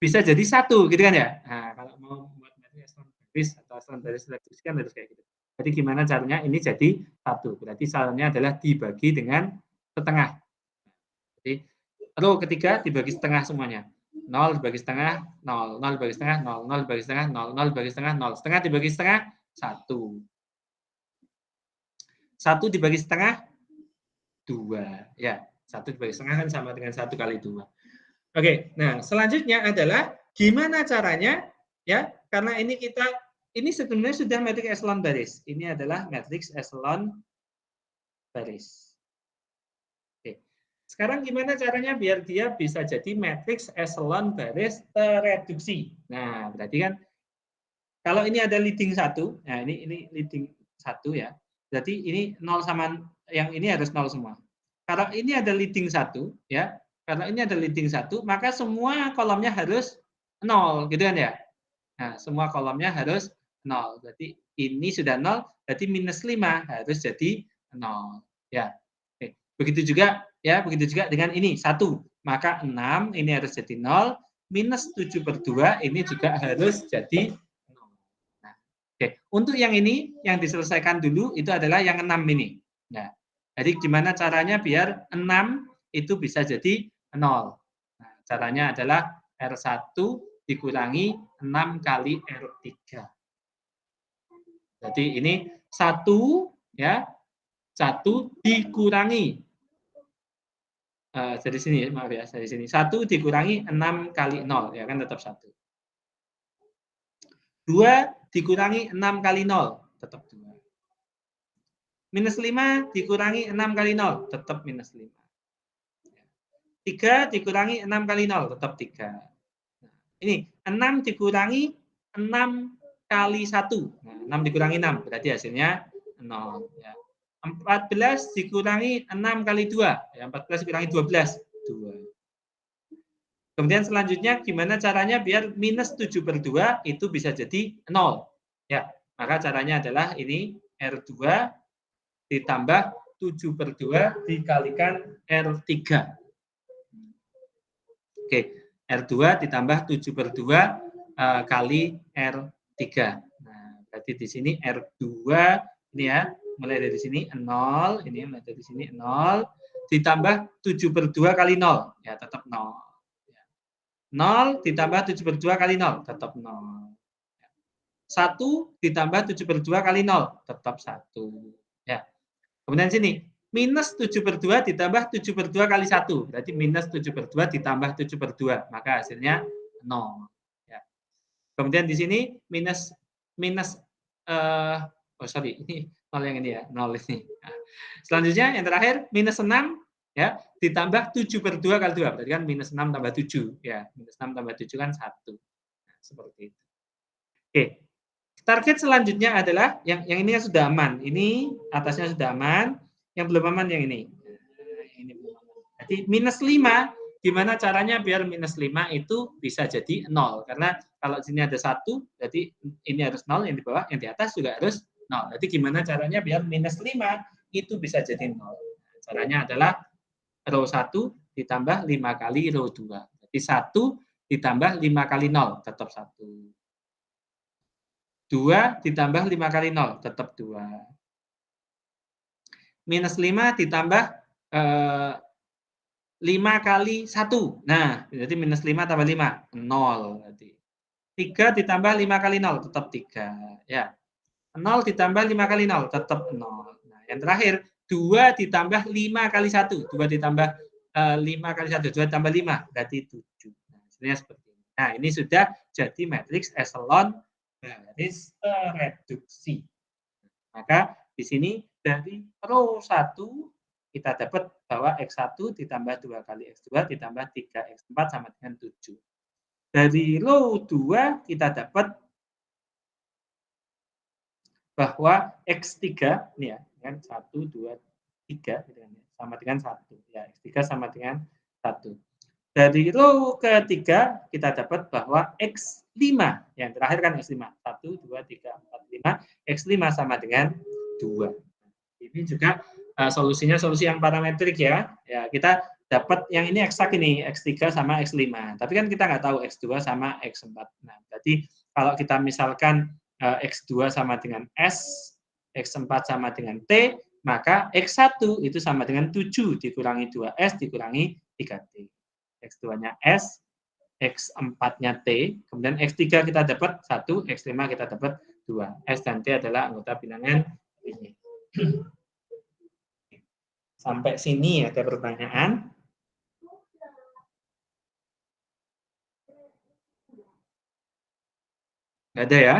bisa jadi 1 gitu kan ya. Nah, kalau mau membuat echelon baris atau echelon baris elektris kan harus kayak gitu. Jadi gimana caranya ini jadi 1? Berarti salahnya adalah dibagi dengan setengah. Jadi row ketiga dibagi setengah semuanya. 0 dibagi setengah 0, 0 dibagi setengah 0, 0 dibagi setengah 0, 0 dibagi setengah 0, setengah dibagi setengah 1. 1 dibagi setengah 2 ya. 1 dibagi setengah kan sama dengan 1 kali 2. Oke, nah selanjutnya adalah gimana caranya ya, karena ini sebenarnya sudah matriks echelon baris. Ini adalah matriks echelon baris. Oke. Sekarang gimana caranya biar dia bisa jadi matriks echelon baris tereduksi. Nah, berarti kan kalau ini ada leading 1, nah ini leading 1 ya. Berarti ini 0 sama yang ini harus 0 semua. Kalau ini ada leading 1 ya, kalau ini ada leading 1, maka semua kolomnya harus 0 gitu kan ya. Nah, semua kolomnya harus 0. Berarti ini sudah 0, berarti minus 5 harus jadi 0 ya. Oke. Begitu juga ya, begitu juga dengan ini 1. Maka 6 ini harus jadi 0, minus 7/2 ini juga harus jadi 0. Nah, oke. Untuk yang ini yang diselesaikan dulu itu adalah yang 6 ini. Nah, jadi gimana caranya biar 6 itu bisa jadi 0. Nah, caranya adalah R1 dikurangi 6 kali R3. Jadi ini 1 ya, 1 dikurangi dari sini maaf ya, dari sini 1 dikurangi 6 kali 0 ya kan tetap 1. 2 dikurangi 6 kali 0 tetap 2. Minus 5 dikurangi 6 kali 0 tetap minus 5. 3 dikurangi 6 kali 0 tetap 3. Nah, ini 6 dikurangi 6 kali 1. Nah, 6 dikurangi 6 berarti hasilnya 0 ya. 14 dikurangi 6 kali 2. Ya, 14 dikurangi 12, 2. Kemudian selanjutnya gimana caranya biar minus 7/2 itu bisa jadi 0. Ya, maka caranya adalah ini R2 ditambah 7/2 dikalikan R3. Oke, R2 ditambah 7/2 kali R3. Nah, berarti di sini R2 ini ya, mulai dari sini 0, ini mulai dari sini 0, ditambah 7/2 kali 0, ya tetap 0. 0 ditambah 7/2 kali 0, tetap 0. 1 ditambah 7/2 kali 0, tetap 1. Ya. Kemudian sini, minus 7/2 ditambah 7/2 kali 1, berarti minus 7/2 ditambah 7/2, maka hasilnya 0. Ya. Kemudian di sini minus ini 0 yang ini ya, 0 ini. Nah, selanjutnya yang terakhir minus 6 ya ditambah 7/2 kali 2, berarti kan minus 6 tambah 7 ya, minus 6 tambah 7 kan 1. Nah, seperti itu. Oke. Target selanjutnya adalah yang ini sudah aman. Ini atasnya sudah aman, yang belum aman yang ini. Ini belum aman. Jadi minus 5, gimana caranya biar minus 5 itu bisa jadi 0. Karena kalau sini ada 1, berarti ini harus 0, yang di bawah, yang di atas juga harus 0. Jadi gimana caranya biar minus 5 itu bisa jadi 0. Caranya adalah row 1 ditambah 5 kali row 2. Jadi 1 ditambah 5 kali 0, tetap 1. 2 ditambah 5 kali 0, tetap 2. Minus 5 ditambah 5 kali 1. Nah, berarti minus 5 tambah 5, 0 berarti. 3 ditambah 5 kali 0, tetap 3. Ya. 0 ditambah 5 kali 0, tetap 0. Nah, yang terakhir, 2 ditambah 5 kali 1. 2 ditambah 5 kali 1, 2 ditambah 5, berarti 7. Nah, hasilnya seperti ini. Nah, ini sudah jadi matriks eselon garis reduksi. Maka di sini dari row 1 kita dapat bahwa X1 ditambah 2 kali X2 ditambah 3X4 sama dengan 7. Dari row 2 kita dapat bahwa X3 ini ya, kan 1 2 3 sama dengan 1 ya, X3 sama dengan 1. Dari row ketiga kita dapat bahwa X5, yang terakhir kan X5, 1 2 3 4 5, X5 sama dengan 2. Ini juga solusinya solusi yang parametrik ya. Ya, kita dapat yang ini eksak ini, X3 sama X5. Tapi kan kita nggak tahu X2 sama X4. Nah, berarti kalau kita misalkan X2 sama dengan S, X4 sama dengan T, maka X1 itu sama dengan 7 dikurangi 2S dikurangi 3T. X2-nya S, X4-nya T, kemudian X3 kita dapat 1, X5 kita dapat 2. S dan T adalah anggota bilangan ini. Sampai sini ada pertanyaan? Nggak ada ya?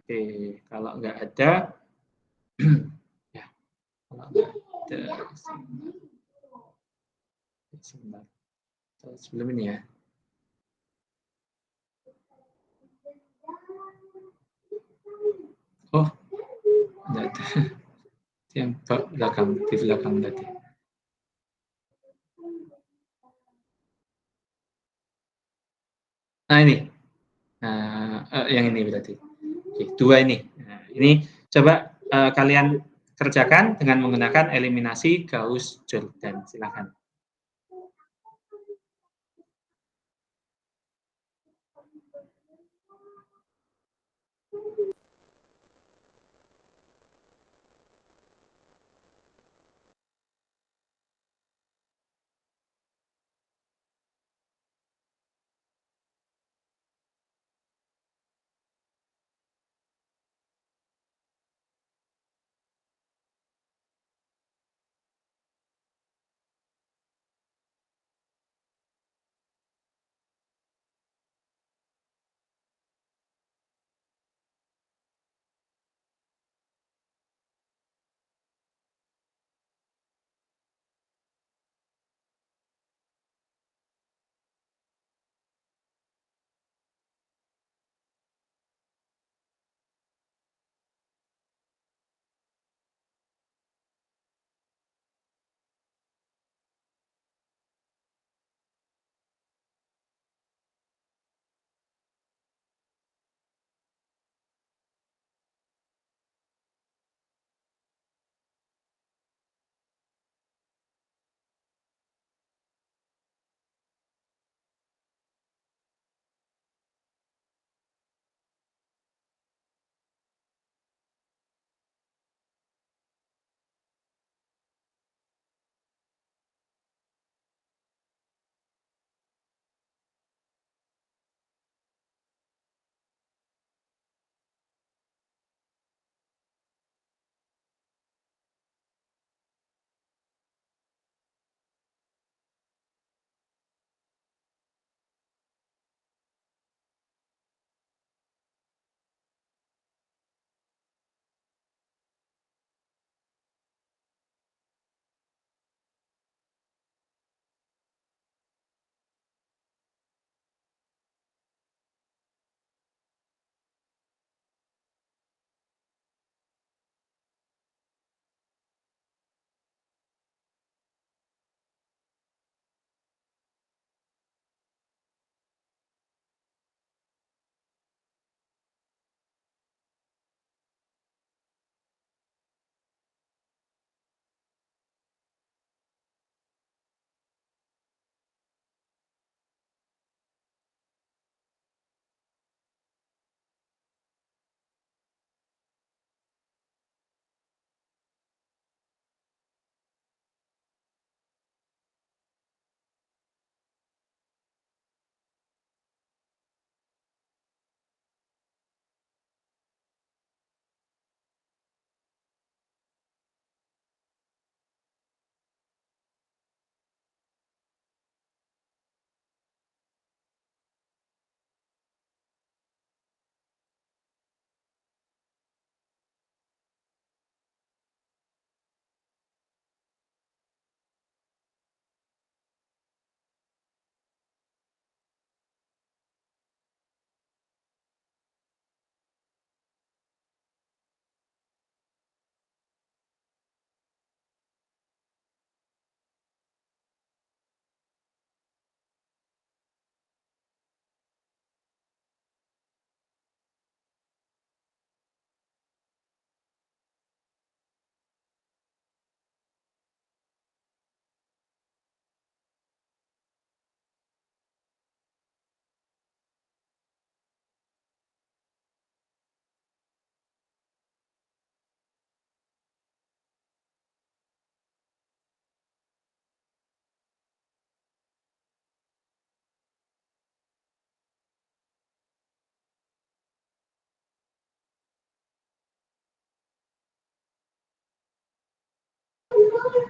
Oke, kalau nggak ada, ya, kalau nggak ada, sebentar. Sebelum ini ya. Oh, nggak ada. Yang belakang, di belakang tadi. Nah ini, yang ini berarti. Oke, 2 ini. Nah, ini coba kalian kerjakan dengan menggunakan eliminasi Gauss-Jordan. Silakan.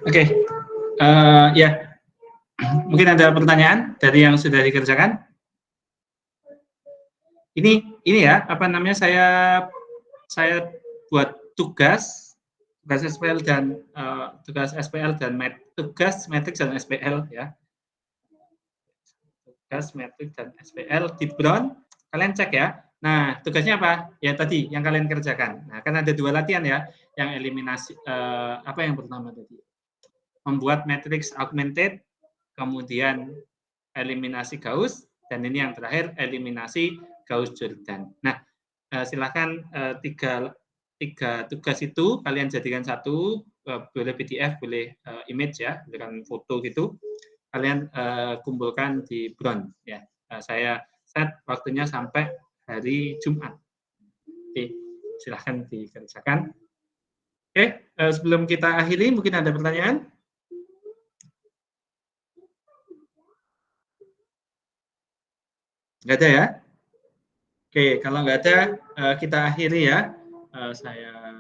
Oke, ya, mungkin ada pertanyaan dari yang sudah dikerjakan. Ini ya, apa namanya, saya buat tugas SPL dan tugas SPL dan tugas matriks dan SPL ya. Tugas matriks dan SPL di Brown, kalian cek ya. Nah, tugasnya apa? Ya tadi yang kalian kerjakan. Nah, kan ada 2 latihan ya, yang eliminasi apa yang pertama tadi? Membuat matriks augmented, kemudian eliminasi Gauss, dan ini yang terakhir eliminasi Gauss-Jordan. Nah, silakan tiga tugas itu kalian jadikan satu, boleh PDF, boleh image ya, dengan foto gitu. Kalian kumpulkan di Brown ya. Saya set waktunya sampai hari Jumat. Oke, silahkan dikerjakan. Oke, sebelum kita akhiri, mungkin ada pertanyaan? Nggak ada ya? Oke, kalau nggak ada, kita akhiri ya. Saya